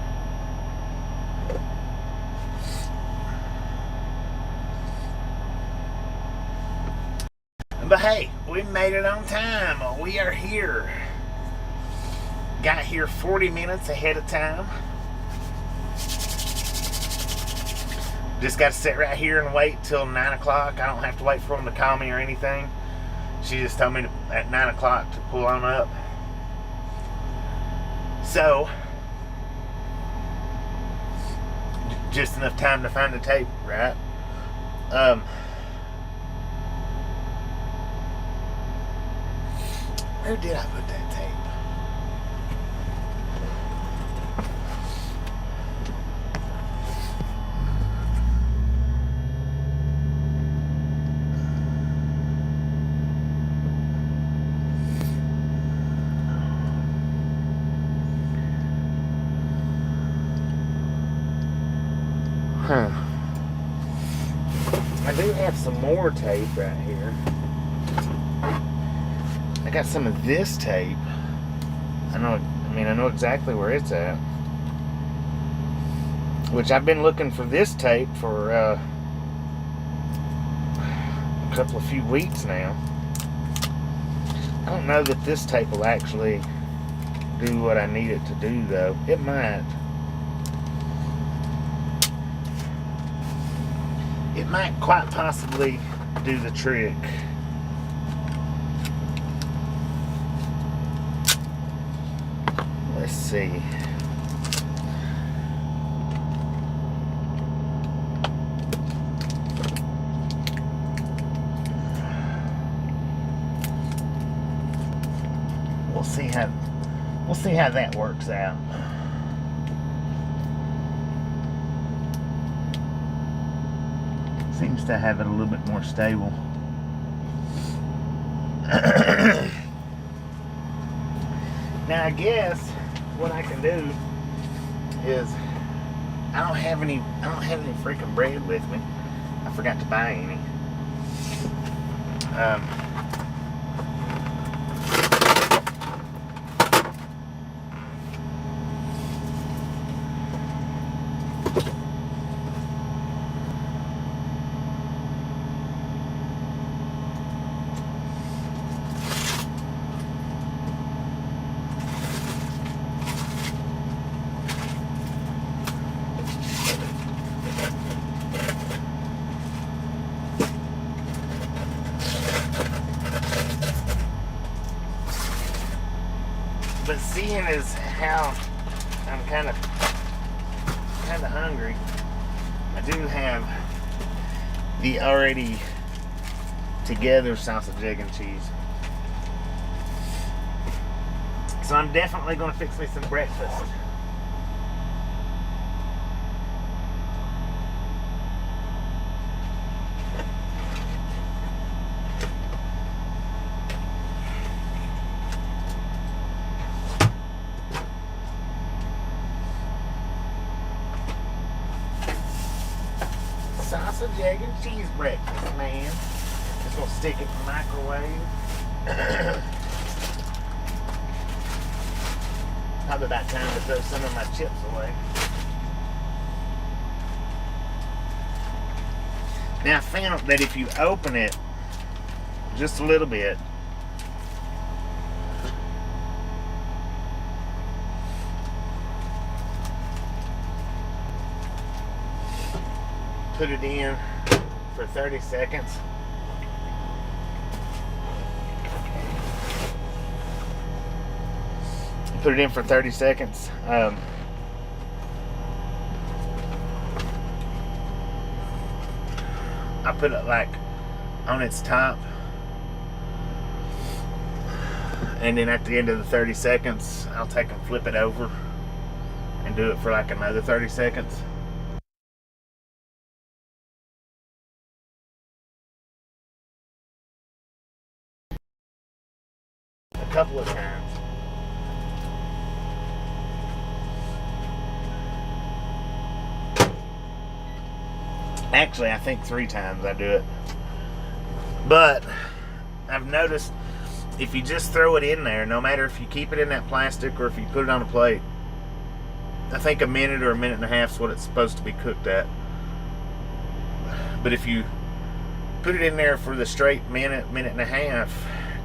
But hey, we made it on time. We are here. Got here 40 minutes ahead of time. Just got to sit right here and wait till 9 o'clock. I don't have to wait for them to call me or anything. She just told me at 9 o'clock to pull on up. So, just enough time to find the tape, right? Where did I put that tape? I do have some more tape right here. I got some of this tape. I know exactly where it's at. Which I've been looking for this tape for a few weeks now. I don't know that this tape will actually do what I need it to do, though. It might. It might quite possibly do the trick. Let's see. We'll see how that works out. Seems to have it a little bit more stable. Now I guess what I can do is I don't have any freaking bread with me. I forgot to buy any. But seeing as how I'm kind of hungry, I do have the already together sausage, egg, and cheese. So I'm definitely going to fix me some breakfast. Sausage, egg, and cheese breakfast, man. Just gonna stick it in the microwave. Probably about time to throw some of my chips away. Now I found that if you open it just a little bit, put it in for 30 seconds. Put it in for 30 seconds. I put it like on its top. And then at the end of the 30 seconds, I'll take and flip it over and do it for like another 30 seconds. A couple of times. Actually, I think 3 times I do it. But I've noticed if you just throw it in there, no matter if you keep it in that plastic or if you put it on a plate, I think a minute or a minute and a half is what it's supposed to be cooked at. But if you put it in there for the straight minute and a half,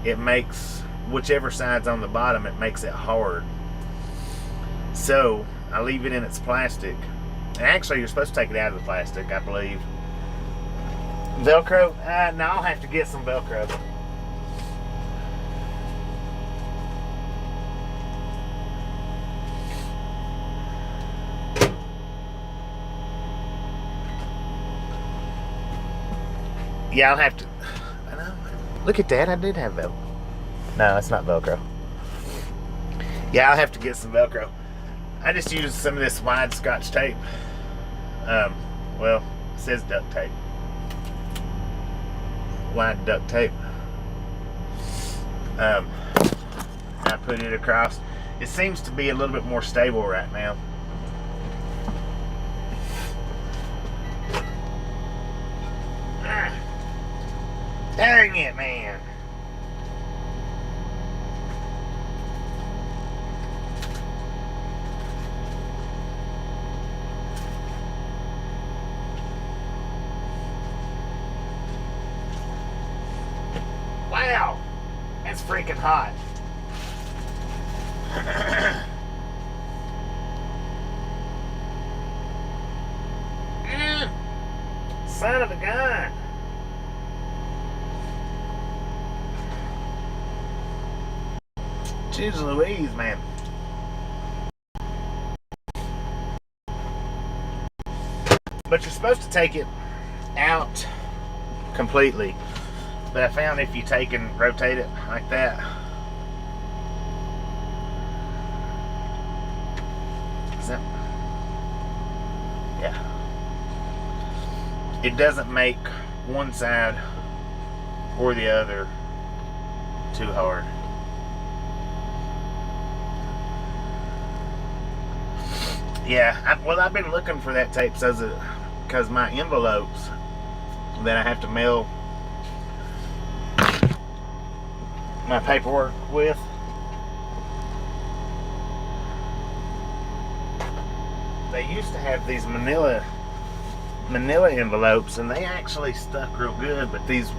it makes whichever side's on the bottom, it makes it hard. So I leave it in its plastic. And actually, you're supposed to take it out of the plastic, I believe. Velcro? No, I'll have to get some Velcro. Yeah, I'll have to. I know. Look at that, I did have Velcro. No, it's not Velcro. Yeah, I'll have to get some Velcro. I just used some of this wide Scotch tape. Well, it says duct tape. Wide duct tape. I put it across. It seems to be a little bit more stable right now. Dang it, man. Wow, that's freaking hot. Son of a gun. Jeez Louise, man. But you're supposed to take it out completely. But I found if you take and rotate it like that, yeah, it doesn't make one side or the other too hard. Yeah, well, I've been looking for that tape because my envelopes that I have to mail my paperwork with, they used to have these manila envelopes, and they actually stuck real good, but these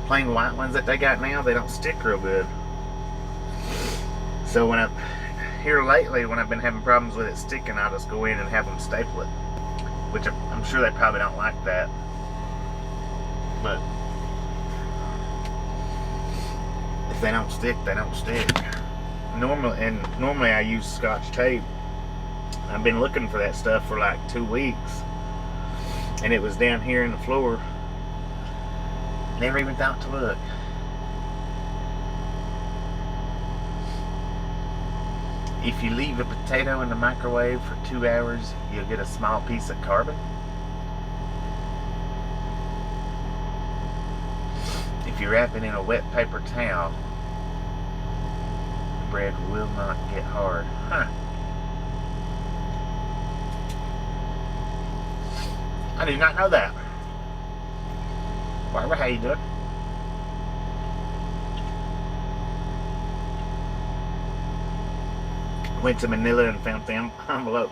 plain white ones that they got now, they don't stick real good. So when here lately, when I've been having problems with it sticking, I'll just go in and have them staple it, which I'm sure they probably don't like that, but if they don't stick, they don't stick. Normally I use Scotch tape. I've been looking for that stuff for like 2 weeks, and it was down here in the floor. Never even thought to look. If you leave a potato in the microwave for 2 hours, you'll get a small piece of carbon. If you wrap it in a wet paper towel, the bread will not get hard. Huh. I did not know that. Barbara, how you doing? Went to Manila and found the envelope.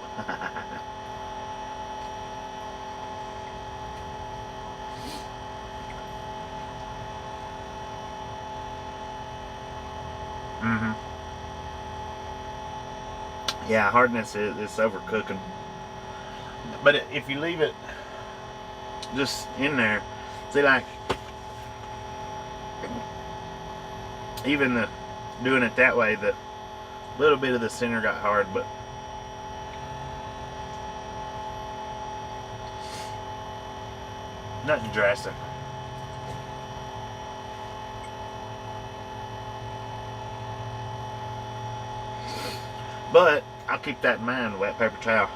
Yeah, hardness is overcooking. But if you leave it just in there, see, like even doing it that way, the little bit of the center got hard, but nothing drastic. But I'll keep that in mind, wet paper towel.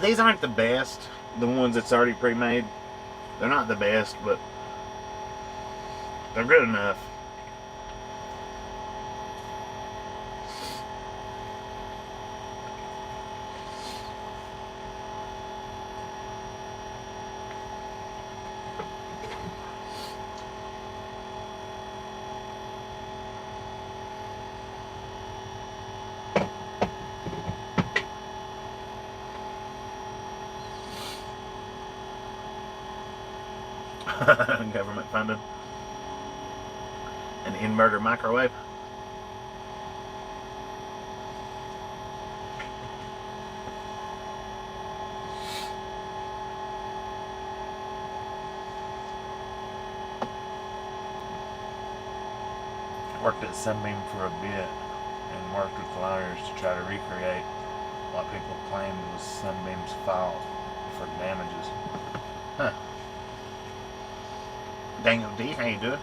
These aren't the best, the ones that's already pre-made. They're not the best, but they're good enough. Government funded. An inverter microwave. Worked at Sunbeam for a bit and worked with lawyers to try to recreate what people claimed was Sunbeam's fault for damages. Huh. Daniel D, how you doing?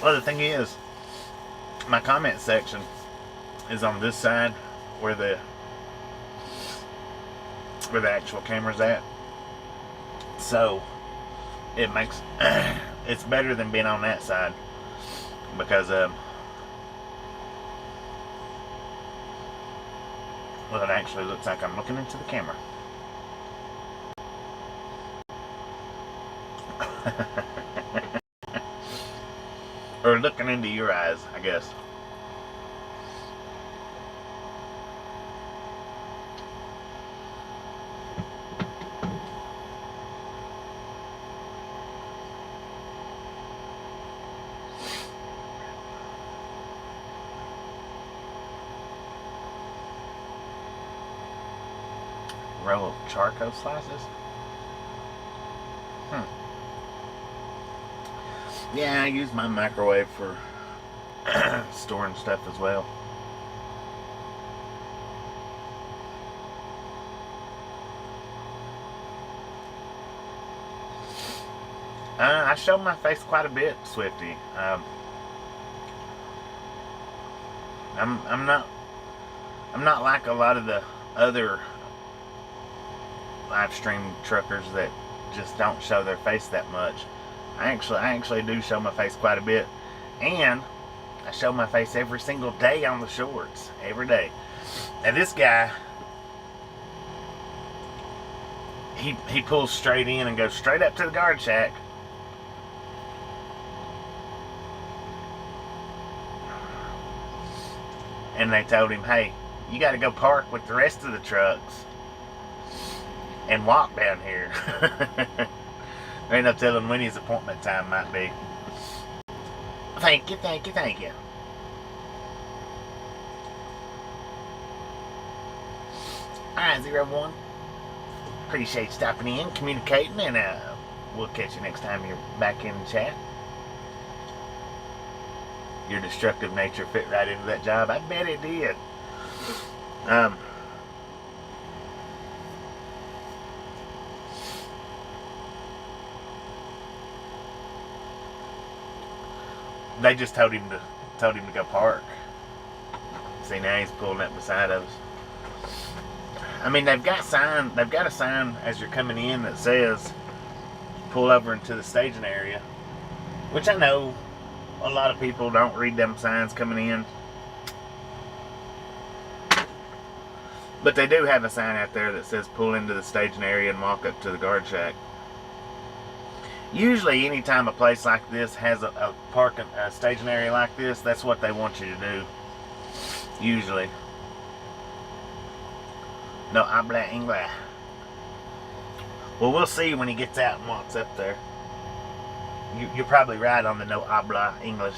Well, the thing is, my comment section is on this side where the actual camera's at. So it makes it's better than being on that side because well, it actually looks like I'm looking into the camera. Or looking into your eyes, I guess. Row of charcoal slices? Yeah, I use my microwave for storing stuff as well. I show my face quite a bit, Swifty. I'm not like a lot of the other live stream truckers that just don't show their face that much. I actually do show my face quite a bit, and I show my face every single day on the shorts, every day. And this guy, he pulls straight in and goes straight up to the guard shack. And they told him, hey, you got to go park with the rest of the trucks and walk down here. There ain't no telling when his appointment time might be. Thank you, thank you, thank you. Alright, 01. Appreciate stopping in, communicating, and we'll catch you next time you're back in the chat. Your destructive nature fit right into that job. I bet it did. They just told him to go park. See, now he's pulling up beside us. I mean, they've got a sign as you're coming in that says pull over into the staging area, which I know a lot of people don't read them signs coming in, but they do have a sign out there that says pull into the staging area and walk up to the guard shack. Usually anytime a place like this has a staging area like this, that's what they want you to do. Usually. No habla inglés. Well, we'll see when he gets out and walks up there. You're probably right on the no habla English.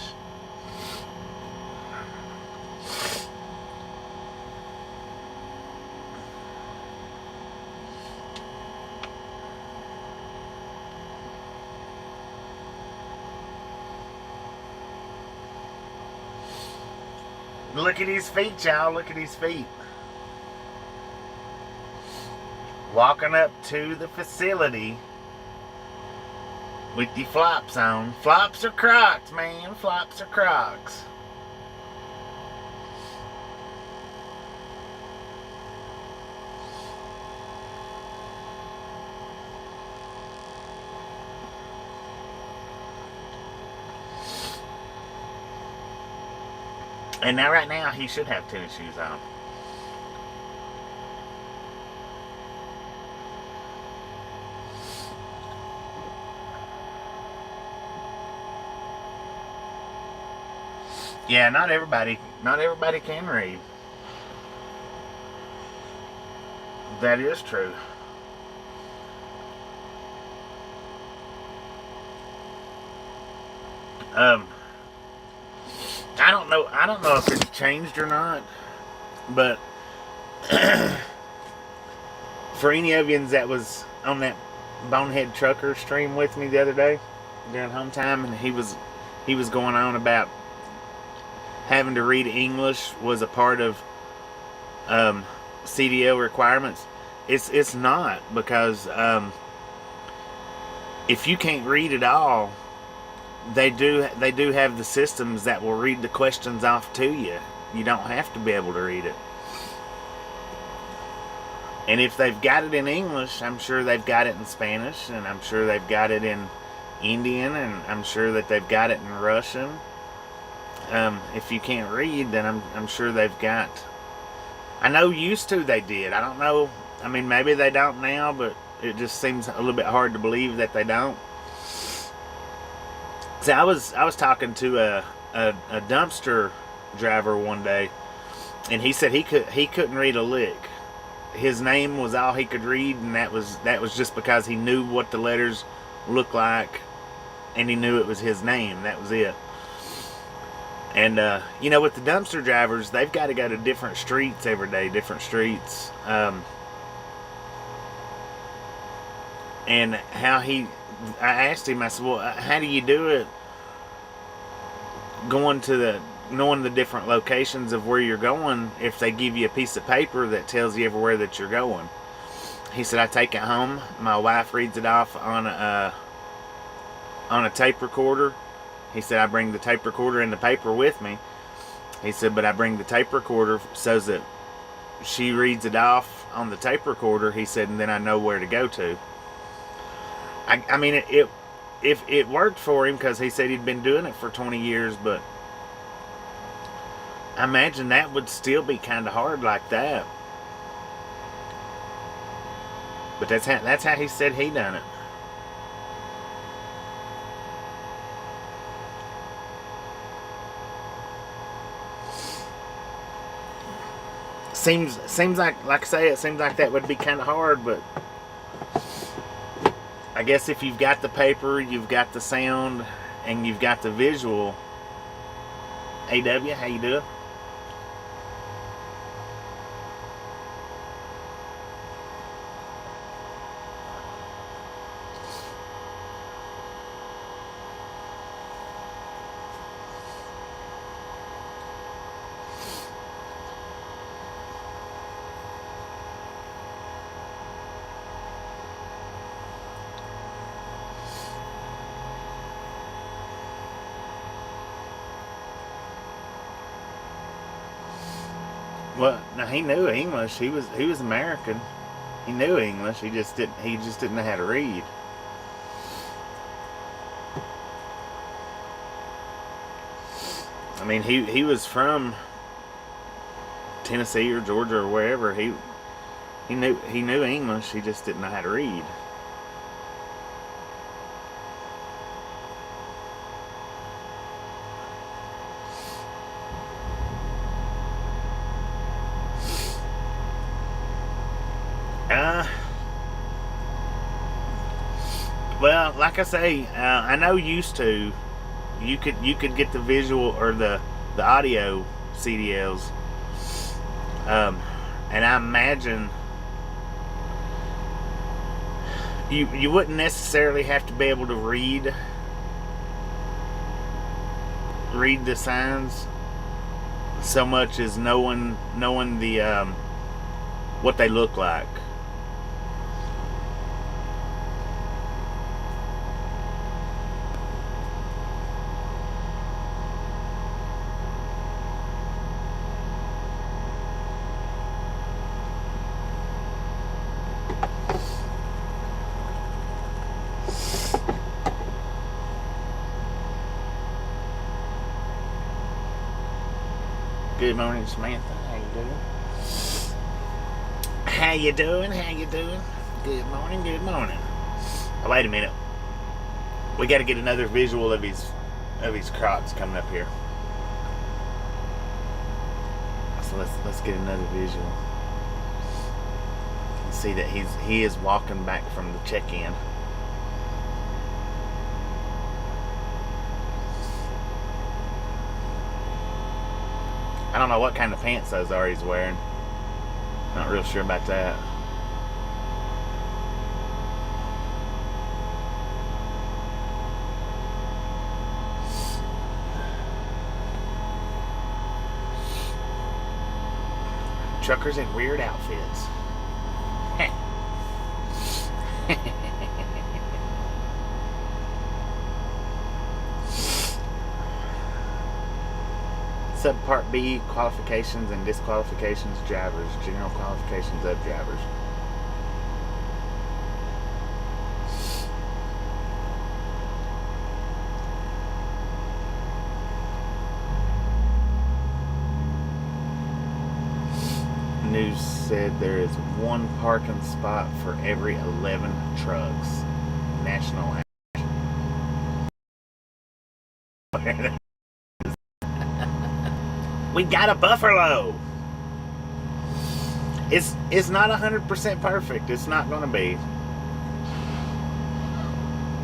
Look at his feet, y'all. Look at his feet. Walking up to the facility with the flops on. Flops or Crocs, man. Flops or Crocs. And now, right now, he should have tennis shoes on. Yeah, not everybody can read. That is true. I don't know if it's changed or not, but for any of you that was on that Bonehead Trucker stream with me the other day during home time, and he was going on about having to read English was a part of CDL requirements. It's not, because if you can't read at all, they do have the systems that will read the questions off to you. You don't have to be able to read it. And if they've got it in English, I'm sure they've got it in Spanish, and I'm sure they've got it in Indian, and I'm sure that they've got it in Russian. If you can't read, then I'm sure they've got... I know used to they did. I don't know. I mean, maybe they don't now, but it just seems a little bit hard to believe that they don't. See, I was talking to a dumpster driver one day, and he said he couldn't read a lick. His name was all he could read, and that was just because he knew what the letters looked like, and he knew it was his name. That was it. And with the dumpster drivers, they've got to go to different streets every day, different streets. And I asked him, I said, well, how do you do it knowing the different locations of where you're going if they give you a piece of paper that tells you everywhere that you're going? He said, I take it home. My wife reads it off on a tape recorder. He said, I bring the tape recorder and the paper with me. He said, but I bring the tape recorder so that she reads it off on the tape recorder. He said, and then I know where to go to. I mean, it worked for him, because he said he'd been doing it for 20 years, but I imagine that would still be kind of hard like that. But that's how he said he done it. Seems like I say, it seems like that would be kind of hard, but I guess if you've got the paper, you've got the sound, and you've got the visual. AW, how you doing? Well, now he knew English. He was American. He knew English. He just didn't know how to read. I mean, he was from Tennessee or Georgia or wherever. He knew English. He just didn't know how to read. Well, like I say, I know used to you could get the visual or the audio CDLs, and I imagine you wouldn't necessarily have to be able to read the signs so much as knowing the what they look like. Good morning, Samantha. How you doing? How you doing? How you doing? Good morning. Good morning. Oh, wait a minute. We got to get another visual of his crops coming up here. So let's get another visual. See that he is walking back from the check-in. I don't know what kind of pants those are he's wearing. Not real sure about that. Truckers in weird outfits. Subpart B, qualifications and disqualifications drivers. General qualifications of drivers. News said there is one parking spot for every 11 trucks. National average. We got a buffalo. It's not 100% perfect. It's not going to be.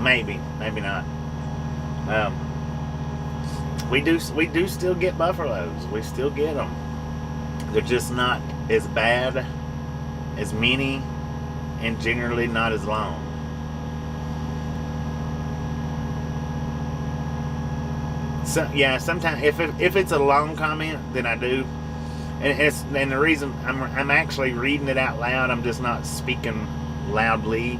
Maybe not. We do still get buffaloes. We still get them. They're just not as bad, as many, and generally not as long. So, yeah, sometimes if it's a long comment, then I do, and the reason I'm actually reading it out loud. I'm just not speaking loudly.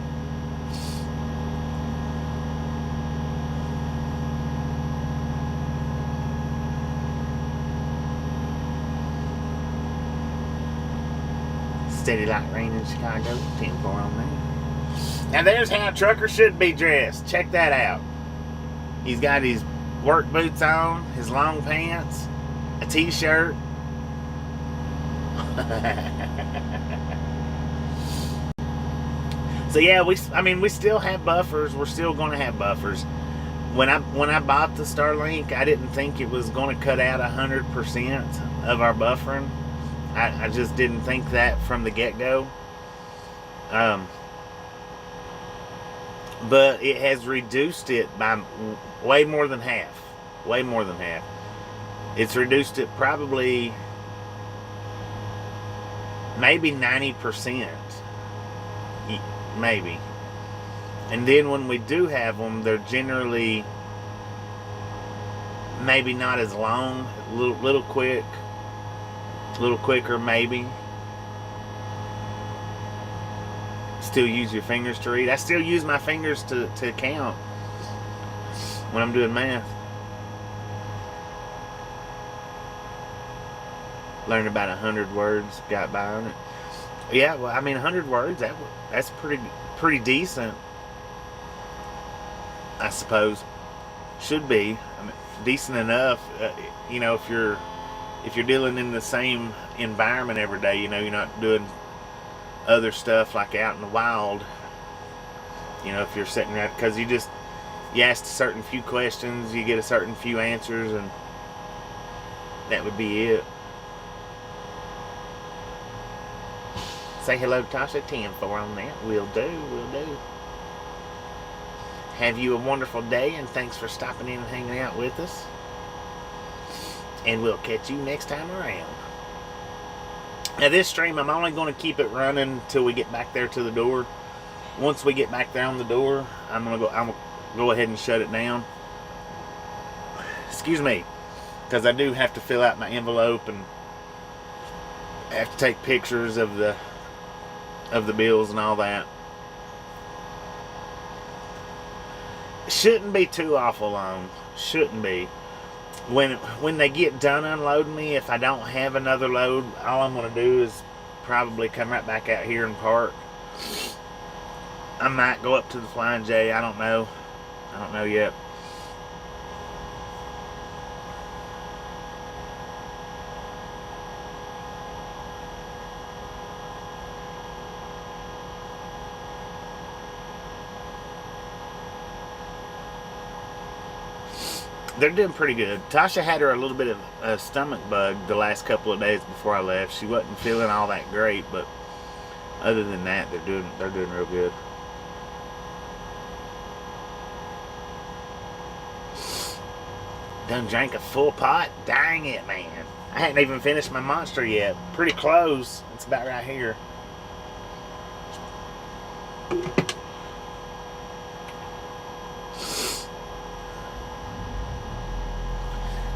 Steady like rain in Chicago. 10-4 on that. Now there's how a trucker should be dressed. Check that out. He's got his work boots on, his long pants, a t-shirt. So yeah, we still have buffers. We're still going to have buffers. When I bought the Starlink, I didn't think it was going to cut out 100% of our buffering. I just didn't think that from the get-go. But it has reduced it by way more than half. Way more than half. It's reduced it probably maybe 90%. Maybe. And then when we do have them, they're generally maybe not as long, a little quick. A little quicker, maybe. Still use your fingers to read. I still use my fingers to count when I'm doing math. Learned about 100 words, got by on it. Yeah, well, 100 words, that's pretty decent, I suppose. Should be. Decent enough, if you're dealing in the same environment every day, you're not doing other stuff like out in the wild. If you're sitting there, because you ask a certain few questions, you get a certain few answers, and that would be it. Say hello to Tasha. 10-4 on that. Will do. have you a wonderful day, and thanks for stopping in and hanging out with us. And we'll catch you next time around. Now this stream, I'm only going to keep it running till we get back there to the door. Once we get back there on the door, I'm gonna go ahead and shut it down. Excuse me, because I do have to fill out my envelope and I have to take pictures of the bills and all that. Shouldn't be too awful long. Shouldn't be. When they get done unloading me, if I don't have another load, all I'm going to do is probably come right back out here and park. I might go up to the Flying J. I don't know. I don't know yet. They're doing pretty good. Tasha had her a little bit of a stomach bug the last couple of days before I left. She wasn't feeling all that great, but other than that, they're doing real good. Done drank a full pot? Dang it, man. I hadn't even finished my monster yet. Pretty close. It's about right here.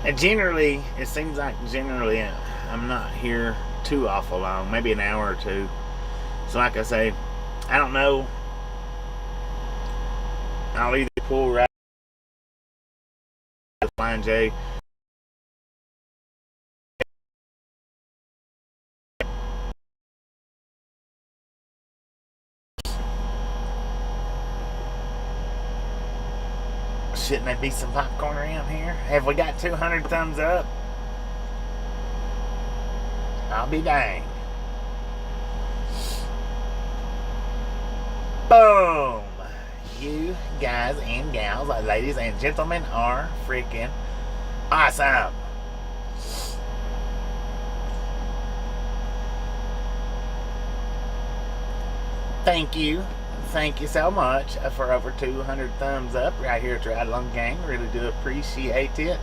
And generally, it seems like generally I'm not here too awful long, maybe an hour or two. So like I say, I don't know. I'll either pull right to the Flying J. Shouldn't there be some popcorn around here? Have we got 200 thumbs up? I'll be dang. Boom! You guys and gals, ladies and gentlemen, are freaking awesome. Thank you. Thank you so much for over 200 thumbs up right here at Ride Along Gang. Really do appreciate it.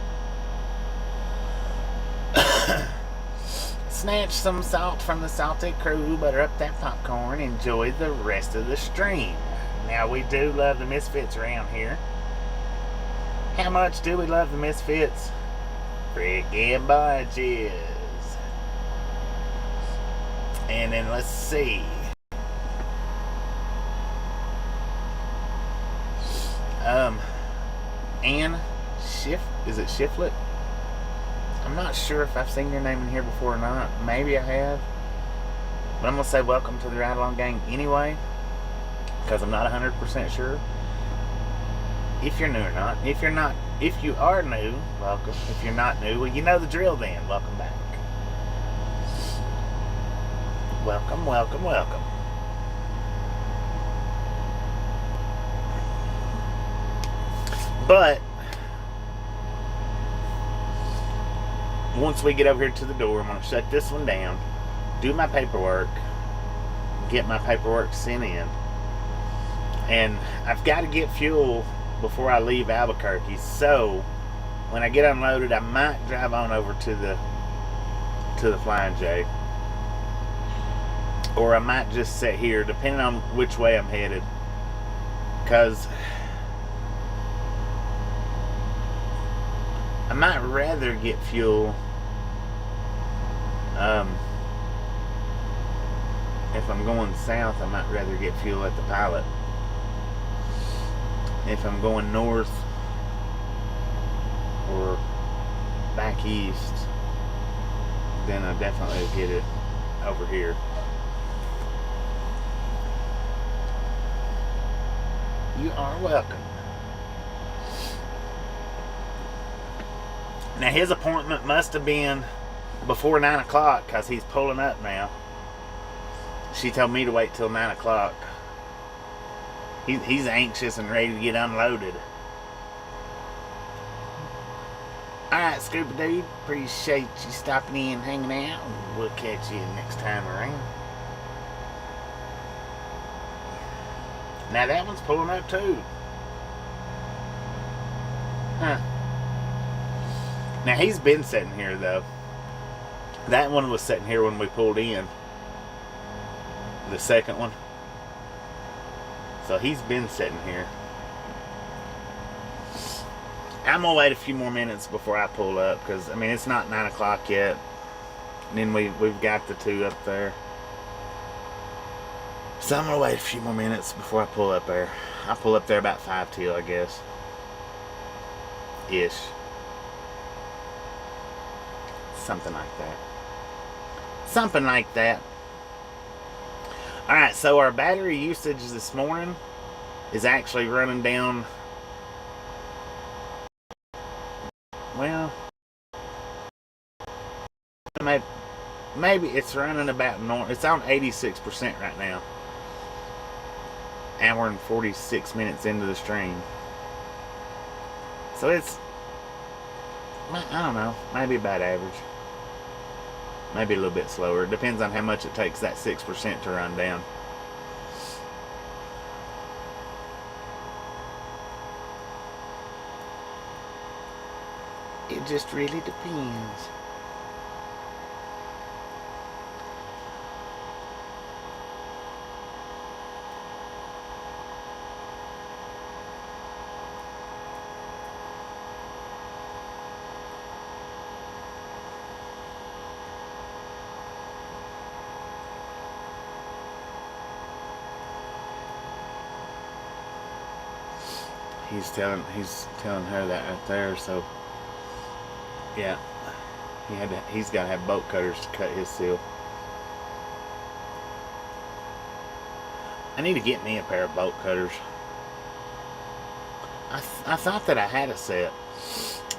Snatch some salt from the salty crew, butter up that popcorn, enjoy the rest of the stream. Now, we do love the Misfits around here. How much do we love the Misfits? Friggin' bunches. And then let's see. Ann Schiff, is it Shiflet? I'm not sure if I've seen your name in here before or not. Maybe I have. But I'm going to say welcome to the Ride Along Gang anyway, because I'm not 100% sure if you're new or not. If you are new, welcome. If you're not new, well, you know the drill then. Welcome back. Welcome, welcome, welcome. But once we get over here to the door, I'm going to shut this one down, do my paperwork, get my paperwork sent in, and I've got to get fuel before I leave Albuquerque. So when I get unloaded, I might drive on over to the Flying J, or I might just sit here, depending on which way I'm headed, because I might rather get fuel if I'm going south. I might rather get fuel at the Pilot. If I'm going north or back east, then I definitely get it over here. You are welcome. Now, his appointment must have been before 9 o'clock because he's pulling up now. She told me to wait till 9 o'clock. He's anxious and ready to get unloaded. Alright, Scuba Dude. Appreciate you stopping in, hanging out. We'll catch you next time around. Now, that one's pulling up too. Huh. Now he's been sitting here though. That one was sitting here when we pulled in. The second one. So he's been sitting here. I'm gonna wait a few more minutes before I pull up because I mean it's not 9 o'clock yet. And then we've got the two up there. So I'm gonna wait a few more minutes before I pull up there. I'll pull up there about 5 till, I guess. Ish. Something like that. Something like that. Alright, so our battery usage this morning is actually running down. Well, maybe it's running about normal. It's on 86% right now. Hour and 46 minutes into the stream. So it's, I don't know, maybe about average. Maybe a little bit slower. It depends on how much it takes that 6% to run down. It just really depends. He's telling her that right there, so yeah. He's gotta have bolt cutters to cut his seal. I need to get me a pair of bolt cutters. I thought that I had a set.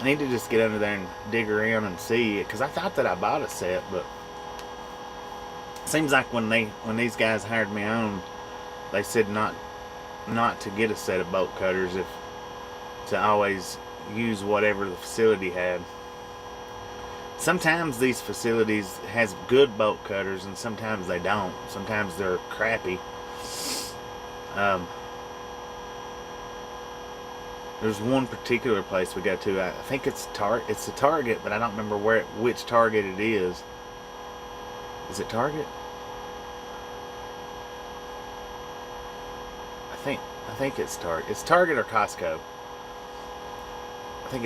I need to just get under there and dig around and see it, because I thought that I bought a set, but it seems like when these guys hired me on, they said not to get a set of bolt cutters, if to always use whatever the facility had. Sometimes these facilities has good bolt cutters and sometimes they don't. Sometimes they're crappy. There's one particular place we go to. I think it's a Target, but I don't remember which Target it is. Is it Target? I think it's Target. It's Target or Costco. I think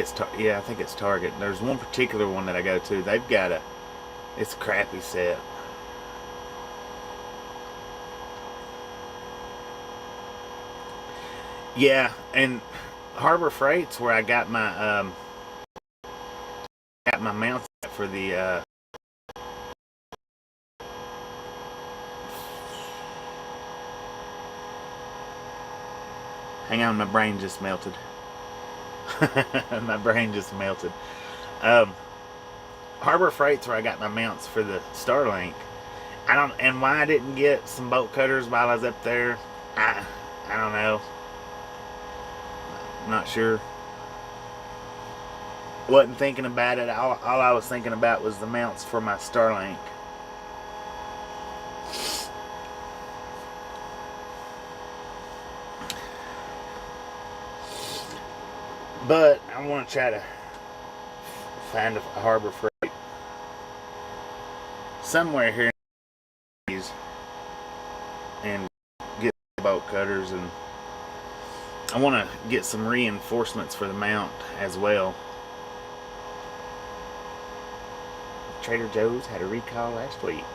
it's Target. There's one particular one that I go to. They've got it's a crappy set. Yeah, and Harbor Freight's where I got my mounts for the hang on, my brain just melted. My brain just melted. Harbor Freight's where I got my mounts for the Starlink. And why I didn't get some bolt cutters while I was up there, I don't know. I'm not sure. Wasn't thinking about it. All I was thinking about was the mounts for my Starlink. But I want to try to find a Harbor Freight somewhere here and get bolt cutters, and I want to get some reinforcements for the mount as well. Trader Joe's had a recall last week.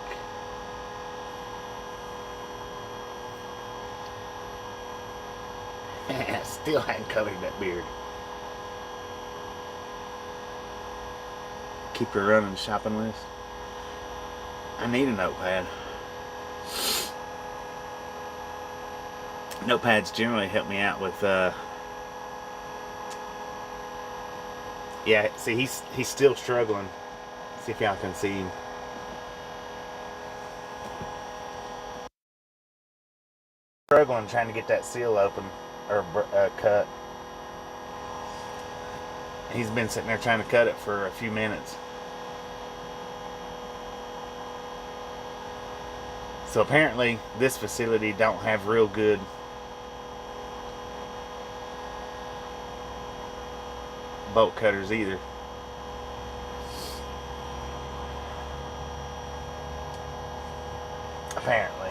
Still hadn't colored that beard. Keep her running shopping list. I need a notepad. Notepads generally help me out with yeah, see he's still struggling. See if y'all can see him. Struggling trying to get that seal open or cut. He's been sitting there trying to cut it for a few minutes. So apparently this facility don't have real good bolt cutters either. Apparently.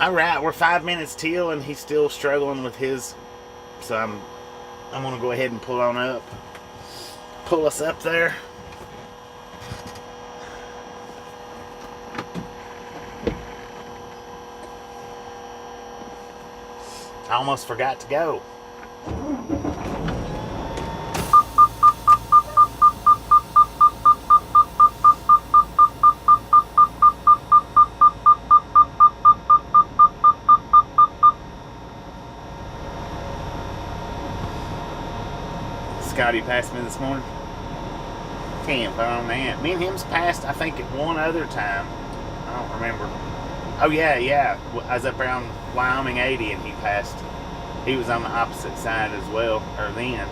Alright, we're 5 minutes till and he's still struggling with his, so I'm gonna go ahead and pull on up. Pull us up there. I almost forgot to go. Scotty passed me this morning. Can't put on that. Me and him's passed, I think, at one other time. I don't remember. Oh, yeah. I was up around Wyoming 80 and he passed. He was on the opposite side as well, or then.